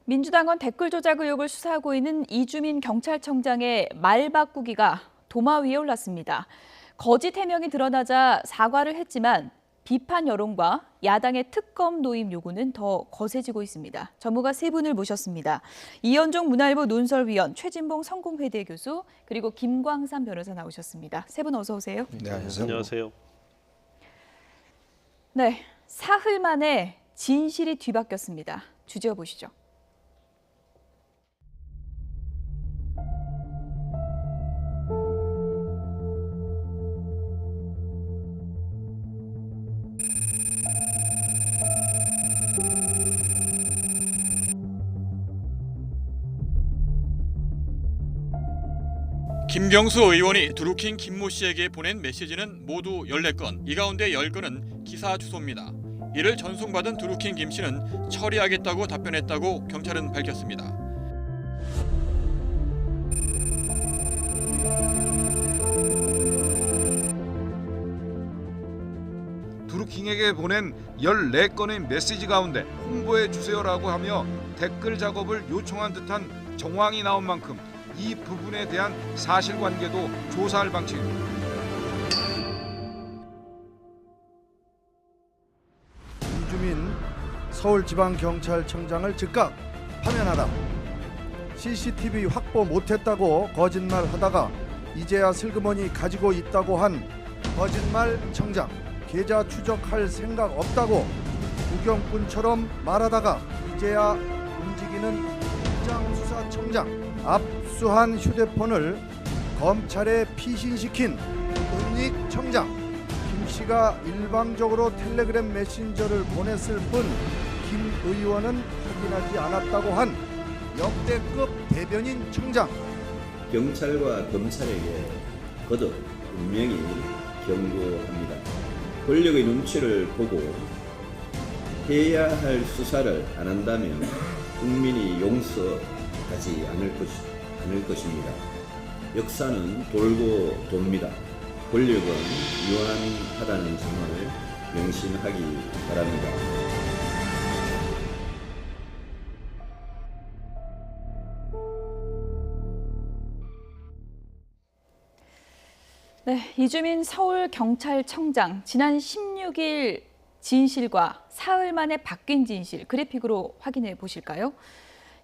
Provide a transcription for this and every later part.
민주당은 댓글 조작 의혹을 수사하고 있는 이주민 경찰청장의 말 바꾸기가 도마 위에 올랐습니다. 거짓 해명이 드러나자 사과를 했지만 비판 여론과 야당의 특검 도입 요구는 더 거세지고 있습니다. 전문가 세 분을 모셨습니다. 이현종 문화일보 논설위원, 최진봉 성공회대 교수, 그리고 김광삼 변호사 나오셨습니다. 세 분 어서 오세요. 네, 안녕하세요. 안녕하세요. 네, 사흘 만에 진실이 뒤바뀌었습니다. 주제어 보시죠. 김경수 의원이 드루킹 김모 씨에게 보낸 메시지는 모두 14건, 이 가운데 10건은 기사 주소입니다. 이를 전송받은 드루킹 김 씨는 처리하겠다고 답변했다고 경찰은 밝혔습니다. 드루킹에게 보낸 14건의 메시지 가운데 홍보해 주세요라고 하며 댓글 작업을 요청한 듯한 정황이 나온 만큼 이 부분에 대한 사실관계도 조사할 방침입니다. 이주민 서울지방경찰청장을 즉각 파면하라. CCTV 확보 못했다고 거짓말하다가 이제야 슬그머니 가지고 있다고 한 거짓말 청장. 계좌 추적할 생각 없다고 구경꾼처럼 말하다가 이제야 움직이는 국장수사청장. 압수한 휴대폰을 검찰에 피신시킨 은닉청장. 김 씨가 일방적으로 텔레그램 메신저를 보냈을 뿐 김 의원은 확인하지 않았다고 한 역대급 대변인 청장. 경찰과 검찰에게 거듭 분명히 경고합니다. 권력의 눈치를 보고 해야 할 수사를 안 한다면 국민이 용서하지 않을 것입니다. 역사는 돌고 돕니다. 권력은 유한하다는 점을 명심하기 바랍니다. 네, 이주민 서울경찰청장, 지난 16일 진실과 사흘 만에 바뀐 진실, 그래픽으로 확인해 보실까요?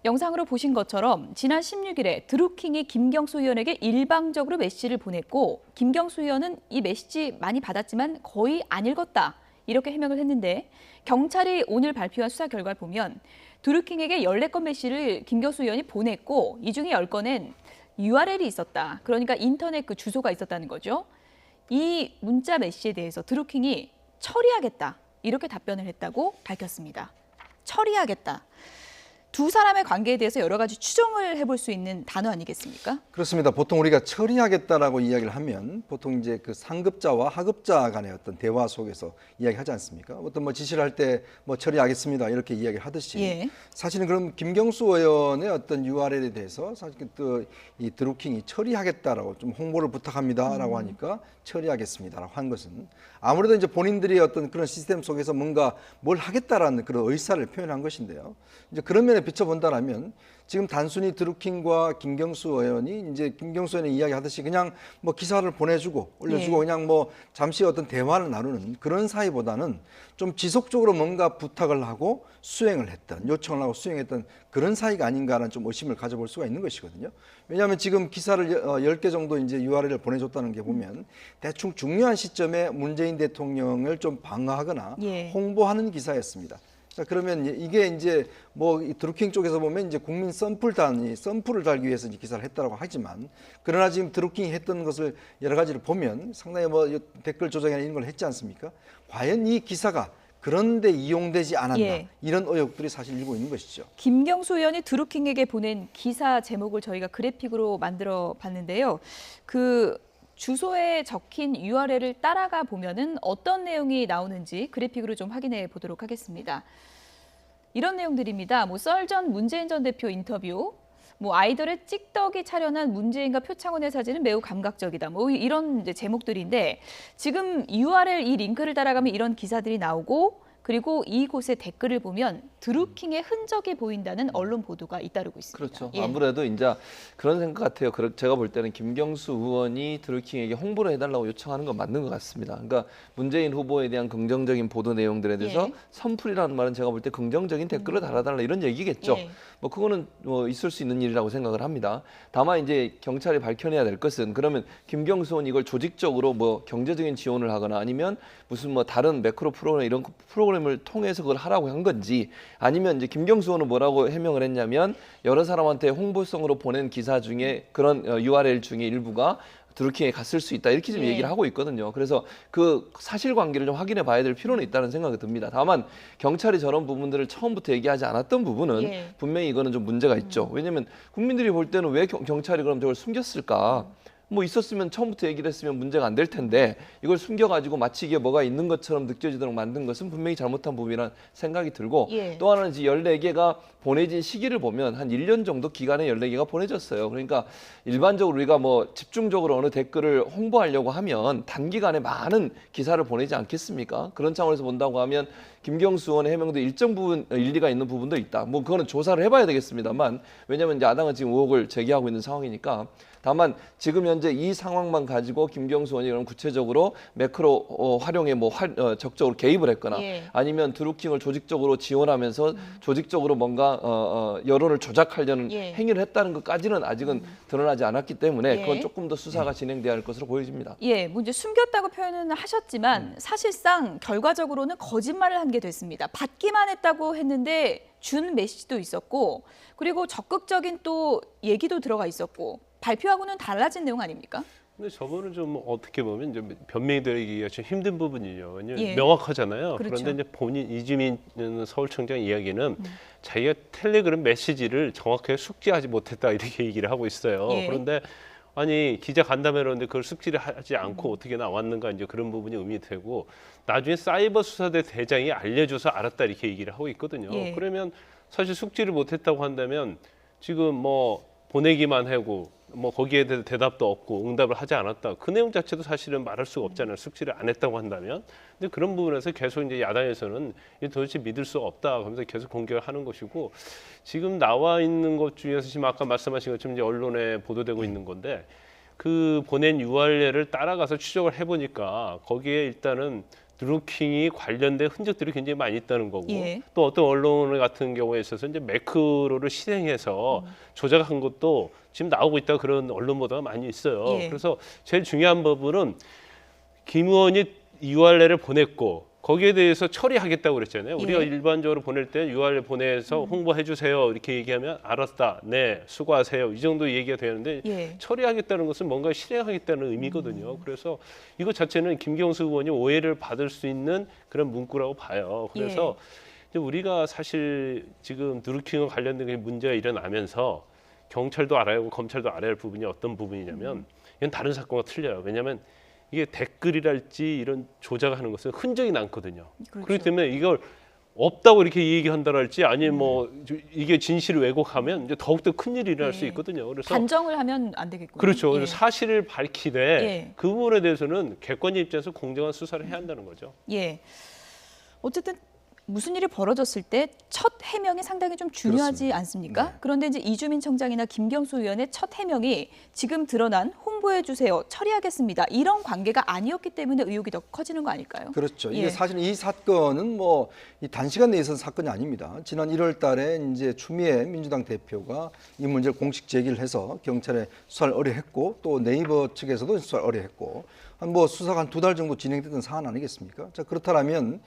영상으로 보신 것처럼 지난 16일에 드루킹이 김경수 의원에게 일방적으로 메시지를 보냈고 김경수 의원은 이 메시지 많이 받았지만 거의 안 읽었다, 이렇게 해명을 했는데 경찰이 오늘 발표한 수사 결과를 보면 드루킹에게 14건 메시지를 김경수 의원이 보냈고 이 중에 10건은 URL이 있었다. 그러니까 인터넷 그 주소가 있었다는 거죠. 이 문자 메시지에 대해서 드루킹이 처리하겠다, 이렇게 답변을 했다고 밝혔습니다. 처리하겠다. 두 사람의 관계에 대해서 여러 가지 추정을 해볼 수 있는 단어 아니겠습니까? 그렇습니다. 보통 우리가 처리하겠다라고 이야기를 하면 보통 이제 그 상급자와 하급자 간의 어떤 대화 속에서 이야기하지 않습니까? 어떤 뭐 지시를 할 때 뭐 처리하겠습니다 이렇게 이야기를 하듯이 예. 사실은 그럼 김경수 의원의 어떤 URL에 대해서 사실 또 이 드루킹이 처리하겠다라고 좀 홍보를 부탁합니다라고 하니까 처리하겠습니다라고 한 것은 아무래도 이제 본인들이 어떤 그런 시스템 속에서 뭔가 뭘 하겠다라는 그런 의사를 표현한 것인데요. 이제 그런 면에 비춰본다라면 지금 단순히 드루킹과 김경수 의원이 이제 김경수 의원이 이야기하듯이 그냥 뭐 기사를 보내주고 올려주고 그냥 뭐 잠시 어떤 대화를 나누는 그런 사이보다는 좀 지속적으로 뭔가 부탁을 하고 수행을 했던, 요청을 하고 수행했던 그런 사이가 아닌가라는 좀 의심을 가져볼 수가 있는 것이거든요. 왜냐하면 지금 기사를 10개 정도 이제 URL을 보내줬다는 게 보면 대충 중요한 시점에 문재인 대통령을 좀 방어하거나 홍보하는 기사였습니다. 자, 그러면 이게 이제 뭐 드루킹 쪽에서 보면 이제 국민 썬풀단이 썬풀을 달기 위해서 이제 기사를 했다라고 하지만 그러나 지금 드루킹이 했던 것을 여러 가지를 보면 상당히 뭐 댓글 조작이나 이런 걸 했지 않습니까? 과연 이 기사가 그런데 이용되지 않았나 이런 의혹들이 사실 일고 있는 것이죠. 김경수 의원이 드루킹에게 보낸 기사 제목을 저희가 그래픽으로 만들어 봤는데요. 그 주소에 적힌 URL을 따라가 보면은 어떤 내용이 나오는지 그래픽으로 좀 확인해 보도록 하겠습니다. 이런 내용들입니다. 뭐 썰 전 문재인 전 대표 인터뷰, 뭐 아이돌의 찍덕이 촬영한 문재인과 표창원의 사진은 매우 감각적이다. 뭐 이런 이제 제목들인데 지금 URL 이 링크를 따라가면 이런 기사들이 나오고 그리고 이곳에 댓글을 보면 드루킹의 흔적이 보인다는 언론 보도가 잇따르고 있습니다. 그렇죠. 예. 아무래도 이제 그런 생각 같아요. 제가 볼 때는 김경수 의원이 드루킹에게 홍보를 해달라고 요청하는 건 맞는 것 같습니다. 그러니까 문재인 후보에 대한 긍정적인 보도 내용들에 대해서 예. 선풀이라는 말은 제가 볼 때 긍정적인 댓글을 달아달라 이런 얘기겠죠. 예. 뭐 그거는 뭐 있을 수 있는 일이라고 생각을 합니다. 다만 이제 경찰이 밝혀내야 될 것은 그러면 김경수 의원이 이걸 조직적으로 뭐 경제적인 지원을 하거나 아니면 무슨 뭐 다른 매크로 프로그램 이런 프로그램을 통해서 그걸 하라고 한 건지 아니면 이제 김경수 의원은 뭐라고 해명을 했냐면 여러 사람한테 홍보성으로 보낸 기사 중에 그런 URL 중에 일부가 드루킹에 갔을 수 있다 이렇게 좀 예. 얘기를 하고 있거든요. 그래서 그 사실관계를 좀 확인해 봐야 될 필요는 있다는 생각이 듭니다. 다만 경찰이 저런 부분들을 처음부터 얘기하지 않았던 부분은 예. 분명히 이거는 좀 문제가 있죠. 왜냐하면 국민들이 볼 때는 왜 경찰이 그럼 저걸 숨겼을까? 뭐 있었으면 처음부터 얘기를 했으면 문제가 안 될 텐데 이걸 숨겨가지고 마치 이게 뭐가 있는 것처럼 느껴지도록 만든 것은 분명히 잘못한 부분이라는 생각이 들고 예. 또 하나는 이제 14개가 보내진 시기를 보면 한 1년 정도 기간에 14개가 보내졌어요. 그러니까 일반적으로 우리가 뭐 집중적으로 어느 댓글을 홍보하려고 하면 단기간에 많은 기사를 보내지 않겠습니까? 그런 차원에서 본다고 하면 김경수 의원의 해명도 일정 부분 일리가 있는 부분도 있다. 뭐 그거는 조사를 해봐야 되겠습니다만 왜냐하면 이제 야당은 지금 의혹을 제기하고 있는 상황이니까 다만 지금 현재 이 상황만 가지고 김경수 의원이 그럼 구체적으로 매크로 활용에 뭐 적극적으로 개입을 했거나 예. 아니면 드루킹을 조직적으로 지원하면서 조직적으로 뭔가 여론을 조작하려는 예. 행위를 했다는 것까지는 아직은 드러나지 않았기 때문에 예. 그건 조금 더 수사가 진행돼야 할 것으로 보여집니다. 예, 뭐 이제 숨겼다고 표현은 하셨지만 사실상 결과적으로는 거짓말을 한 게 됐습니다. 받기만 했다고 했는데 준 메시지도 있었고 그리고 적극적인 또 얘기도 들어가 있었고 발표하고는 달라진 내용 아닙니까? 근데 저거는 좀 어떻게 보면 좀 변명이 되기가 좀 힘든 부분이죠. 왜냐면 예. 명확하잖아요. 그렇죠. 그런데 이제 본인 이주민 서울청장 이야기는 자기가 텔레그램 메시지를 정확하게 숙지하지 못했다 이렇게 얘기를 하고 있어요. 예. 그런데 아니 기자 간담회로는데 그걸 숙지를 하지 않고 어떻게 나왔는가 이제 그런 부분이 의미되고 나중에 사이버 수사대 대장이 알려줘서 알았다 이렇게 얘기를 하고 있거든요. 예. 그러면 사실 숙지를 못했다고 한다면 지금 뭐 보내기만 하고 뭐 거기에 대해서 대답도 없고 응답을 하지 않았다. 그 내용 자체도 사실은 말할 수가 없잖아요. 숙지를 안 했다고 한다면. 근데 그런 부분에서 계속 이제 야당에서는 이게 도대체 믿을 수가 없다 하면서 계속 공격을 하는 것이고 지금 나와 있는 것 중에서 지금 아까 말씀하신 것처럼 이제 언론에 보도되고 있는 건데 그 보낸 URL을 따라가서 추적을 해보니까 거기에 일단은 드루킹이 관련된 흔적들이 굉장히 많이 있다는 거고 예. 또 어떤 언론 같은 경우에 있어서 이제 매크로를 실행해서 조작한 것도 지금 나오고 있다 그런 언론 보도가 많이 있어요. 예. 그래서 제일 중요한 부분은 김 의원이 URL을 보냈고 거기에 대해서 처리하겠다고 그랬잖아요. 예. 우리가 일반적으로 보낼 때 URL 보내서 홍보해 주세요 이렇게 얘기하면 알았다, 네, 수고하세요 이 정도 얘기가 되는데 예. 처리하겠다는 것은 뭔가 실행하겠다는 의미거든요. 그래서 이거 자체는 김경수 의원이 오해를 받을 수 있는 그런 문구라고 봐요. 그래서 이제 우리가 사실 지금 드루킹과 관련된 게 문제가 일어나면서 경찰도 알아야 하고 검찰도 알아야 할 부분이 어떤 부분이냐면 이건 다른 사건과 틀려요. 왜냐하면 이게 댓글이랄지 이런 조작하는 것은 흔적이 남거든요. 그렇죠. 그렇기 때문에 이걸 없다고 이렇게 얘기한다랄지 아니면 뭐 이게 진실을 왜곡하면 이제 더욱더 큰 일이 일어날 수 예. 있거든요. 그래서 단정을 하면 안 되겠군요. 그렇죠. 예. 그래서 사실을 밝히되 예. 그 부분에 대해서는 객관적 입장에서 공정한 수사를 해야 한다는 거죠. 예. 어쨌든 무슨 일이 벌어졌을 때 첫 해명이 상당히 좀 중요하지 그렇습니다. 않습니까? 네. 그런데 이제 이주민 청장이나 김경수 의원의 첫 해명이 지금 드러난 홍보해 주세요, 처리하겠습니다. 이런 관계가 아니었기 때문에 의혹이 더 커지는 거 아닐까요? 그렇죠. 이게 예. 사실 이 사건은 뭐 이 단시간 내에 있은 사건이 아닙니다. 지난 1월 달에 이제 추미애 민주당 대표가 이 문제를 공식 제기를 해서 경찰에 수사를 의뢰했고 또 네이버 측에서도 수사를 의뢰했고 한 뭐 수사가 한 2달 정도 진행됐던 사안 아니겠습니까? 자, 그렇다면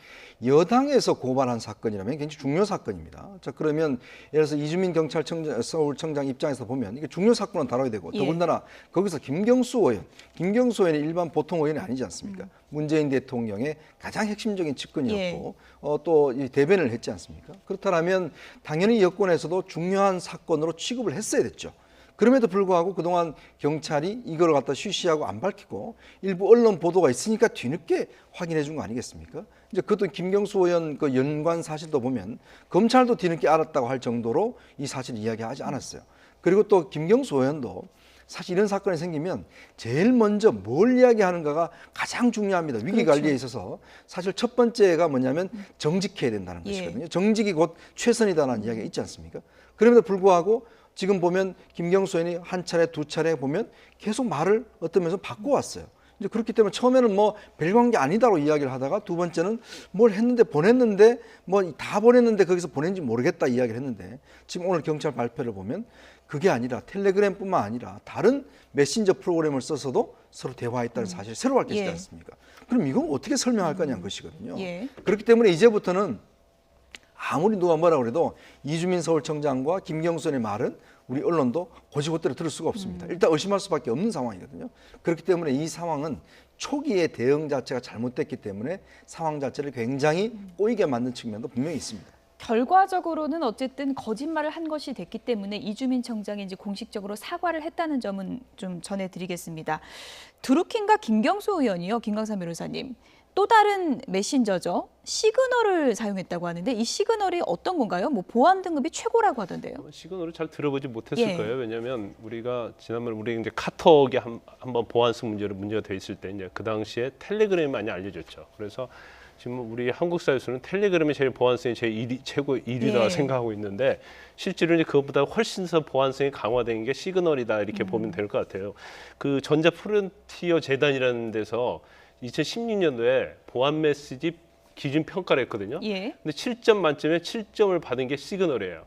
여당에서 고발한 사건이라면 굉장히 중요 사건입니다. 자, 그러면 예를 들어서 이주민 경찰청장, 서울청장 입장에서 보면 이게 중요 사건은 다뤄야 되고 예. 더군다나 거기서 김경수 의원이 일반 보통 의원이 아니지 않습니까? 문재인 대통령의 가장 핵심적인 측근이었고 또 이 대변을 했지 않습니까? 그렇다면 당연히 여권에서도 중요한 사건으로 취급을 했어야 됐죠. 그럼에도 불구하고 그동안 경찰이 이걸 갖다 쉬쉬하고 안 밝히고 일부 언론 보도가 있으니까 뒤늦게 확인해 준 거 아니겠습니까? 이제 그것도 김경수 의원 그 연관 사실도 보면 검찰도 뒤늦게 알았다고 할 정도로 이 사실 이야기하지 않았어요. 그리고 또 김경수 의원도 사실 이런 사건이 생기면 제일 먼저 뭘 이야기하는가가 가장 중요합니다. 위기 관리에 있어서 사실 첫 번째가 뭐냐면 정직해야 된다는 것이거든요. 정직이 곧 최선이다라는 이야기가 있지 않습니까? 그럼에도 불구하고 지금 보면 김경수 의원이 한 차례 두 차례 보면 계속 말을 어떤 면에서 바꿔왔어요. 이제 그렇기 때문에 처음에는 뭐 별관계 아니다로 이야기를 하다가 두 번째는 뭘 했는데 보냈는데 뭐 다 보냈는데 거기서 보낸지 모르겠다 이야기를 했는데 지금 오늘 경찰 발표를 보면 그게 아니라 텔레그램뿐만 아니라 다른 메신저 프로그램을 써서도 서로 대화했다는 사실이 새로 밝혀지지 않습니까? 그럼 이건 어떻게 설명할 거냐는 것이거든요. 그렇기 때문에 이제부터는 아무리 누가 뭐라고 해도 이주민 서울청장과 김경수 의원의 말은 우리 언론도 곧이곧대로 들을 수가 없습니다. 일단 의심할 수밖에 없는 상황이거든요. 그렇기 때문에 이 상황은 초기에 대응 자체가 잘못됐기 때문에 상황 자체를 굉장히 꼬이게 만든 측면도 분명히 있습니다. 결과적으로는 어쨌든 거짓말을 한 것이 됐기 때문에 이주민 청장이 이제 공식적으로 사과를 했다는 점은 좀 전해드리겠습니다. 드루킹과 김경수 의원이요, 김광삼 변호사님. 또 다른 메신저죠. 시그널을 사용했다고 하는데 이 시그널이 어떤 건가요? 뭐 보안 등급이 최고라고 하던데요. 시그널을 잘 들어보지 못했을 거예요. 왜냐하면 우리가 지난번에 우리 이제 카톡이 한번 보안성 문제가 돼 있을 때 이제 그 당시에 텔레그램이 많이 알려졌죠. 그래서 지금 우리 한국 사회에서는 텔레그램이 제일 보안성이 최고 1위다 생각하고 있는데 실제로 이제 그것보다 훨씬 더 보안성이 강화된 게 시그널이다 이렇게 보면 될 것 같아요. 그 전자 프론티어 재단이라는 데서 2016년도에 보안 메시지 기준 평가를 했거든요. 근데 7점 만점에 7점을 받은 게 시그널이에요.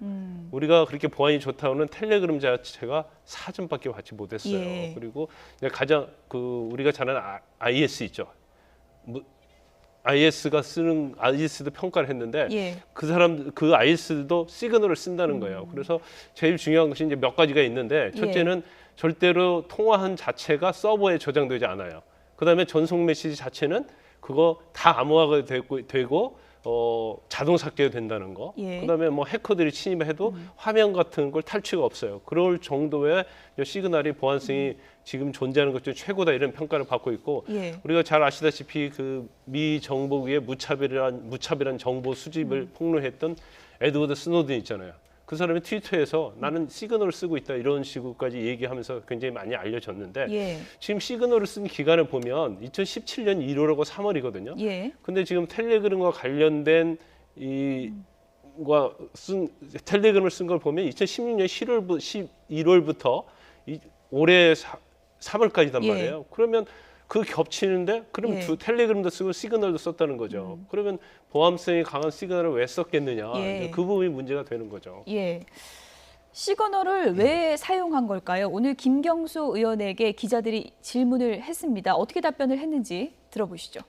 우리가 그렇게 보안이 좋다고는 텔레그램 자체가 4점밖에 받지 못했어요. 그리고 가장 우리가 잘 아는 IS 있죠. IS도 평가를 했는데 그 IS도 시그널을 쓴다는 거예요. 그래서 제일 중요한 것이 이제 몇 가지가 있는데 첫째는 절대로 통화한 자체가 서버에 저장되지 않아요. 그다음에 전송 메시지 자체는 그거 다 암호화가 되고 자동 삭제가 된다는 거. 그다음에 뭐 해커들이 침입해도 화면 같은 걸 탈취가 없어요. 그럴 정도의 시그널이 보안성이 지금 존재하는 것 중 최고다 이런 평가를 받고 있고 우리가 잘 아시다시피 그 미 정보국의 무차별한 정보 수집을 폭로했던 에드워드 스노든 있잖아요. 그 사람이 트위터에서 나는 시그널을 쓰고 있다 이런 식으로까지 얘기하면서 굉장히 많이 알려졌는데 지금 시그널을 쓴 기간을 보면 2017년 1월하고 3월이거든요. 근데 지금 텔레그램과 관련된 텔레그램을 쓴 걸 보면 2016년 1월부터 올해 3월까지단 말이에요. 그러면 그 겹치는데 그럼 텔레그램도 쓰고 시그널도 썼다는 거죠. 그러면 보안성이 강한 시그널을 왜 썼겠느냐. 그 부분이 문제가 되는 거죠. 시그널을 왜 사용한 걸까요? 오늘 김경수 의원에게 기자들이 질문을 했습니다. 어떻게 답변을 했는지 들어보시죠.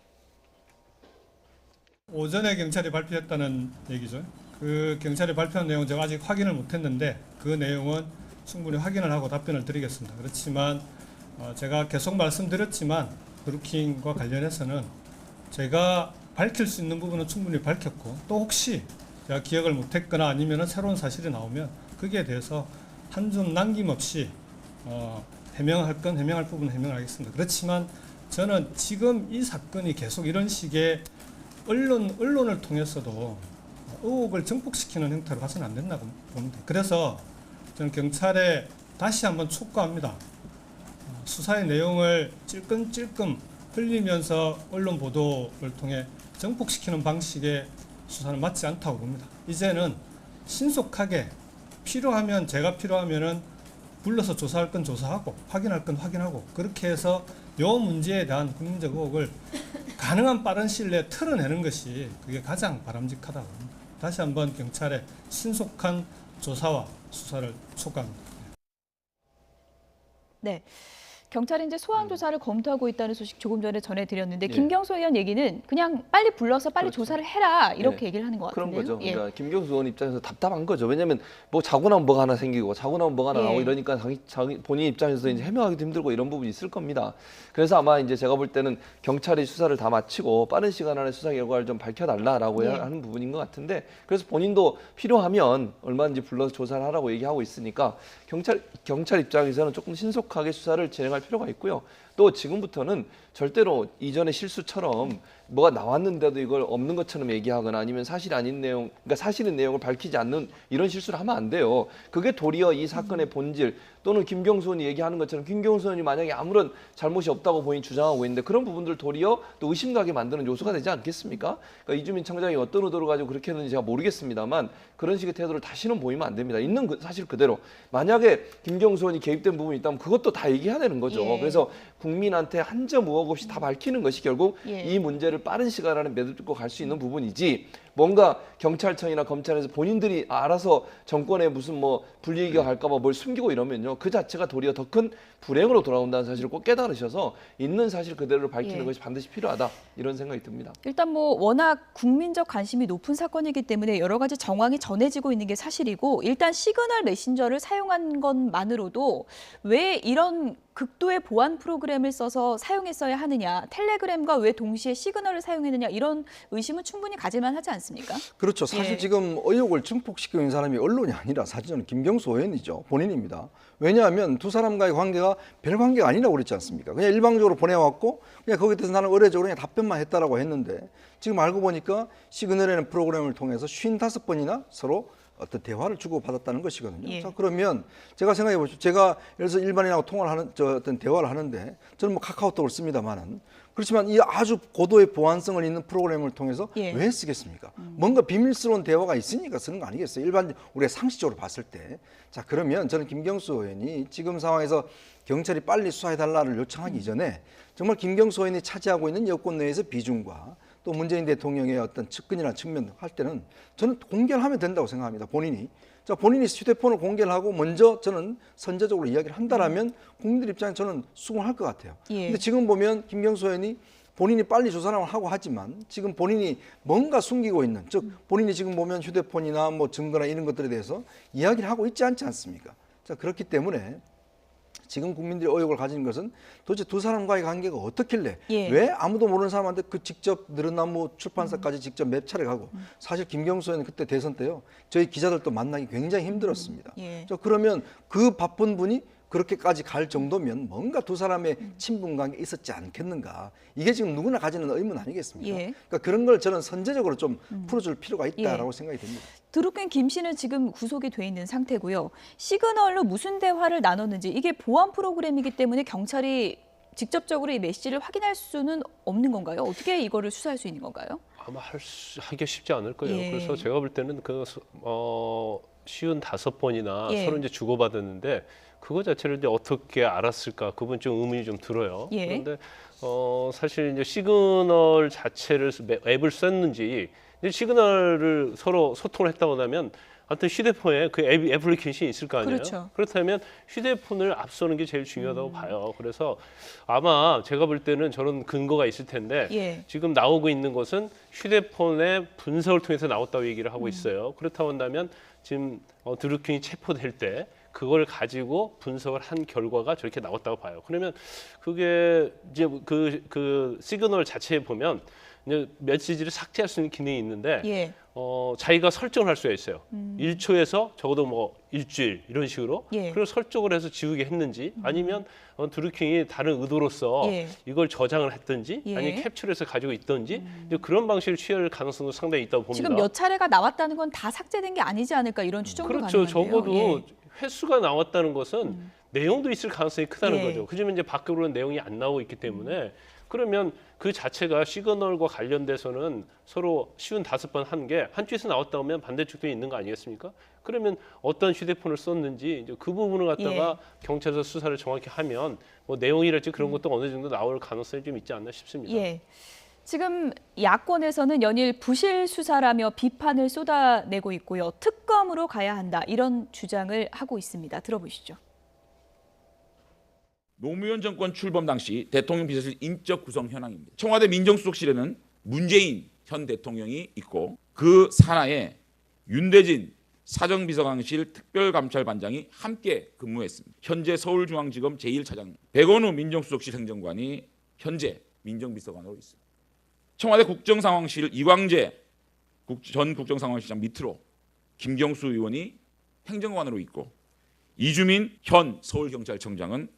오전에 경찰이 발표했다는 얘기죠. 그 경찰이 발표한 내용은 제가 아직 확인을 못했는데 그 내용은 충분히 확인을 하고 답변을 드리겠습니다. 그렇지만 제가 계속 말씀드렸지만 드루킹과 관련해서는 제가 밝힐 수 있는 부분은 충분히 밝혔고 또 혹시 제가 기억을 못했거나 아니면 새로운 사실이 나오면 거기에 대해서 한 줌 남김없이 해명할 건 해명할 부분은 해명하겠습니다. 그렇지만 저는 지금 이 사건이 계속 이런 식의 언론을 통해서도 의혹을 증폭시키는 형태로 가서는 안 된다고 봅니다. 그래서 저는 경찰에 다시 한번 촉구합니다. 수사의 내용을 찔끔찔끔 흘리면서 언론 보도를 통해 정폭시키는 방식의 수사는 맞지 않다고 봅니다. 이제는 신속하게 제가 필요하면은 불러서 조사할 건 조사하고 확인할 건 확인하고 그렇게 해서 이 문제에 대한 국민적 의혹을 가능한 빠른 시일 내에 털어내는 것이 그게 가장 바람직하다고 봅니다. 다시 한번 경찰의 신속한 조사와 수사를 촉구합니다. 네. 경찰이 이제 소환 조사를 검토하고 있다는 소식 조금 전에 전해드렸는데 김경수 의원 얘기는 그냥 빨리 불러서 빨리 조사를 해라 이렇게 얘기를 하는 것 같은데요. 그런 거죠. 그러니까 김경수 의원 입장에서 답답한 거죠. 왜냐하면 뭐 자고 나면 뭐가 하나 생기고 자고 나면 뭐가 하나 나오고 이러니까 본인 입장에서 이제 해명하기도 힘들고 이런 부분이 있을 겁니다. 그래서 아마 이제 제가 볼 때는 경찰이 수사를 다 마치고 빠른 시간 안에 수사 결과를 좀 밝혀달라라고 하는 부분인 것 같은데 그래서 본인도 필요하면 얼마든지 불러서 조사를 하라고 얘기하고 있으니까 경찰 입장에서는 조금 신속하게 수사를 진행할 필요가 있고요. 또 지금부터는 절대로 이전의 실수처럼 뭐가 나왔는데도 이걸 없는 것처럼 얘기하거나 아니면 사실 아닌 내용, 그러니까 사실인 내용을 밝히지 않는 이런 실수를 하면 안 돼요. 그게 도리어 이 사건의 본질 또는 김경수 의원이 얘기하는 것처럼 김경수 의원이 만약에 아무런 잘못이 없다고 본인이 주장하고 있는데 그런 부분들 도리어 또 의심나게 만드는 요소가 되지 않겠습니까? 그러니까 이주민 청장이 어떤 의도를 가지고 그렇게 했는지 제가 모르겠습니다만 그런 식의 태도를 다시는 보이면 안 됩니다. 있는 사실 그대로. 만약에 김경수 의원이 개입된 부분이 있다면 그것도 다 얘기해야 되는 거죠. 예. 그래서 국민한테 한 점 의혹 없이 다 밝히는 것이 결국 예. 이 문제를 빠른 시간 안에 매듭짓고 갈 수 있는 부분이지 뭔가 경찰청이나 검찰에서 본인들이 알아서 정권에 무슨 뭐 불이익이 갈까 봐 뭘 숨기고 이러면요. 그 자체가 도리어 더 큰 불행으로 돌아온다는 사실을 꼭 깨달으셔서 있는 사실 그대로 밝히는 예. 것이 반드시 필요하다. 이런 생각이 듭니다. 일단 뭐 워낙 국민적 관심이 높은 사건이기 때문에 여러 가지 정황이 전해지고 있는 게 사실이고 일단 시그널 메신저를 사용한 것만으로도 왜 이런 극도의 보안 프로그램을 써서 사용했어야 하느냐, 텔레그램과 왜 동시에 시그널을 사용했느냐 이런 의심은 충분히 가질만 하지 않습니까? 그렇죠. 사실 예. 지금 의혹을 증폭시키고 있는 사람이 언론이 아니라 사실 저는 김경수 의원이죠. 본인입니다. 왜냐하면 두 사람과의 관계가 별 관계가 아니라고 그랬지 않습니까? 그냥 일방적으로 보내왔고 그냥 거기에 대해서 나는 의례적으로 그냥 답변만 했다라고 했는데 지금 알고 보니까 시그널이라는 프로그램을 통해서 55번이나 서로 어떤 대화를 주고받았다는 것이거든요. 예. 자, 그러면 제가 생각해 보십시오. 제가 예를 들어서 일반인하고 통화를 하는 어떤 대화를 하는데 저는 뭐 카카오톡을 씁니다만은 그렇지만 이 아주 고도의 보안성을 있는 프로그램을 통해서 예. 왜 쓰겠습니까? 뭔가 비밀스러운 대화가 있으니까 쓰는 거 아니겠어요? 일반 우리가 상식적으로 봤을 때. 자, 그러면 저는 김경수 의원이 지금 상황에서 경찰이 빨리 수사해달라를 요청하기 이전에 정말 김경수 의원이 차지하고 있는 여권 내에서 비중과 또 문재인 대통령의 어떤 측근이나 측면 할 때는 저는 공개를 하면 된다고 생각합니다. 본인이. 자, 본인이 휴대폰을 공개를 하고 먼저 저는 선제적으로 이야기를 한다라면 국민들 입장에 저는 수긍할 것 같아요. 예. 근데 지금 보면 김경수 의원이 본인이 빨리 조사를 하고 하지만 지금 본인이 뭔가 숨기고 있는, 즉 본인이 지금 보면 휴대폰이나 뭐 증거나 이런 것들에 대해서 이야기를 하고 있지 않지 않습니까? 자, 그렇기 때문에 지금 국민들이 의혹을 가진 것은 도대체 두 사람과의 관계가 어떻길래 예. 왜 아무도 모르는 사람한테 그 직접 느릅나무 출판사까지 직접 맵차를 가고 사실 김경수 의원은 그때 대선 때요 저희 기자들도 만나기 굉장히 힘들었습니다. 예. 자, 그러면 그 바쁜 분이 그렇게까지 갈 정도면 뭔가 두 사람의 친분 관계 있었지 않겠는가? 이게 지금 누구나 가지는 의문 아니겠습니까? 예. 그러니까 그런 걸 저는 선제적으로 좀 풀어줄 필요가 있다라고 생각이 듭니다. 드루킹 김 씨는 지금 구속이 돼 있는 상태고요. 시그널로 무슨 대화를 나눴는지 이게 보안 프로그램이기 때문에 경찰이 직접적으로 이 메시지를 확인할 수는 없는 건가요? 어떻게 이거를 수사할 수 있는 건가요? 아마 하기가 쉽지 않을 거예요. 예. 그래서 제가 볼 때는 그 55번이나 예. 서로 이제 주고받았는데 그거 자체를 이제 어떻게 알았을까? 그분 좀 의문이 좀 들어요. 예. 그런데 사실 이제 시그널 자체를 앱을 썼는지 이제 시그널을 서로 소통을 했다고 하면 하여튼 휴대폰에 그 애플리케이션이 있을 거 아니에요. 그렇죠. 그렇다면 휴대폰을 앞서는 게 제일 중요하다고 봐요. 그래서 아마 제가 볼 때는 저런 근거가 있을 텐데 예. 지금 나오고 있는 것은 휴대폰의 분석을 통해서 나왔다고 얘기를 하고 있어요. 그렇다고 한다면 지금 드루킹이 체포될 때 그걸 가지고 분석을 한 결과가 저렇게 나왔다고 봐요. 그러면 그게 이제 그 시그널 자체에 보면 이제 메시지를 삭제할 수 있는 기능이 있는데 예. 자기가 설정을 할 수가 있어요. 1초에서 적어도 뭐 일주일 이런 식으로 예. 그걸 설정을 해서 지우게 했는지 아니면 드루킹이 다른 의도로서 예. 이걸 저장을 했든지 예. 아니면 캡처해서 가지고 있든지 이제 그런 방식을 취할 가능성도 상당히 있다고 봅니다. 지금 몇 차례가 나왔다는 건 다 삭제된 게 아니지 않을까 이런 추정도 그렇죠. 가능한데요. 적어도 예. 횟수가 나왔다는 것은 내용도 있을 가능성이 크다는 예. 거죠. 그지만 이제 밖으로는 내용이 안 나오고 있기 때문에 그러면 그 자체가 시그널과 관련돼서는 서로 55번 한 게 한쪽에서 나왔다 오면 반대쪽도 있는 거 아니겠습니까? 그러면 어떤 휴대폰을 썼는지 이제 그 부분을 갖다가 경찰에서 수사를 정확히 하면 뭐 내용이랄지 그런 것도 어느 정도 나올 가능성이 좀 있지 않나 싶습니다. 예. 지금 야권에서는 연일 부실 수사라며 비판을 쏟아내고 있고요. 특검으로 가야 한다 이런 주장을 하고 있습니다. 들어보시죠. 노무현 정권 출범 당시 대통령 비서실 인적 구성 현황입니다. 청와대 민정수석실에는 문재인 현 대통령이 있고 그 산하에 윤대진 사정비서관실 특별감찰반장이 함께 근무했습니다. 현재 서울중앙지검 제1차장 백원우 민정수석실 행정관이 현재 민정비서관으로 있습니다. 청와대 국정상황실 이광재 전 국정상황실장 밑으로 김경수 의원이 행정관으로 있고 이주민 현 서울경찰청장은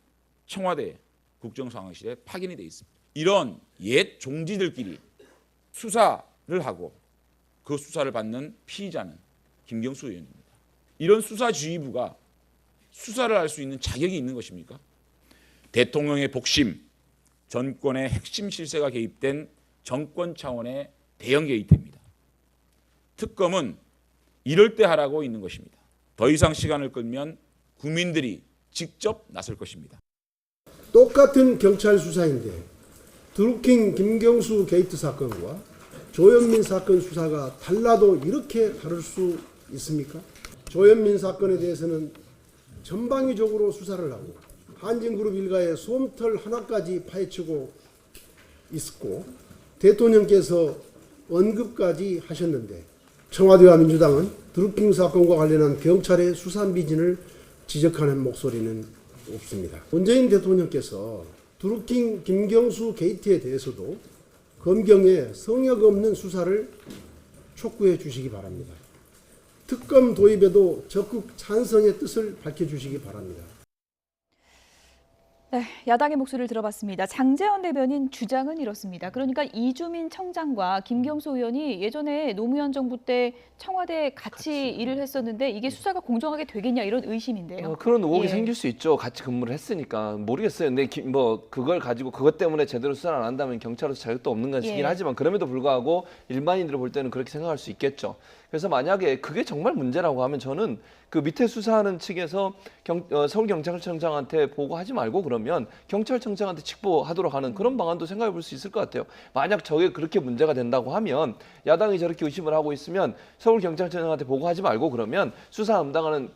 청와대 국정상황실에 파견이 돼 있습니다. 이런 옛 종지들끼리 수사를 하고 그 수사를 받는 피의자는 김경수 의원입니다. 이런 수사지휘부가 수사를 할 수 있는 자격이 있는 것입니까? 대통령의 복심, 정권의 핵심 실세가 개입된 정권 차원의 대형 게이트입니다. 특검은 이럴 때 하라고 있는 것입니다. 더 이상 시간을 끌면 국민들이 직접 나설 것입니다. 똑같은 경찰 수사인데 드루킹 김경수 게이트 사건과 조현민 사건 수사가 달라도 이렇게 다를 수 있습니까? 조현민 사건에 대해서는 전방위적으로 수사를 하고 한진그룹 일가의 솜털 하나까지 파헤치고 있었고 대통령께서 언급까지 하셨는데 청와대와 민주당은 드루킹 사건과 관련한 경찰의 수사 미진을 지적하는 목소리는 없습니다. 문재인 대통령께서 드루킹 김경수 게이트에 대해서도 검경의 성역 없는 수사를 촉구해 주시기 바랍니다. 특검 도입에도 적극 찬성의 뜻을 밝혀주시기 바랍니다. 네, 야당의 목소리를 들어봤습니다. 장제원 대변인 주장은 이렇습니다. 그러니까 이주민 청장과 김경수 의원이 예전에 노무현 정부 때 청와대에 같이 일을 했었는데 이게 수사가 공정하게 되겠냐 이런 의심인데요. 그런 의혹이 예. 생길 수 있죠. 같이 근무를 했으니까 모르겠어요. 근데 뭐 그걸 가지고 그것 때문에 제대로 수사를 안 한다면 경찰로서 자격도 없는 것이긴 예. 하지만 그럼에도 불구하고 일반인들이 볼 때는 그렇게 생각할 수 있겠죠. 그래서 만약에 그게 정말 문제라고 하면 저는 그 밑에 수사하는 측에서 서울경찰청장한테 보고하지 말고 그러면 경찰청장한테 직보하도록 하는 그런 방안도 생각해 볼 수 있을 것 같아요. 만약 저게 그렇게 문제가 된다고 하면 야당이 저렇게 의심을 하고 있으면 서울경찰청장한테 보고하지 말고 그러면 수사 담당하는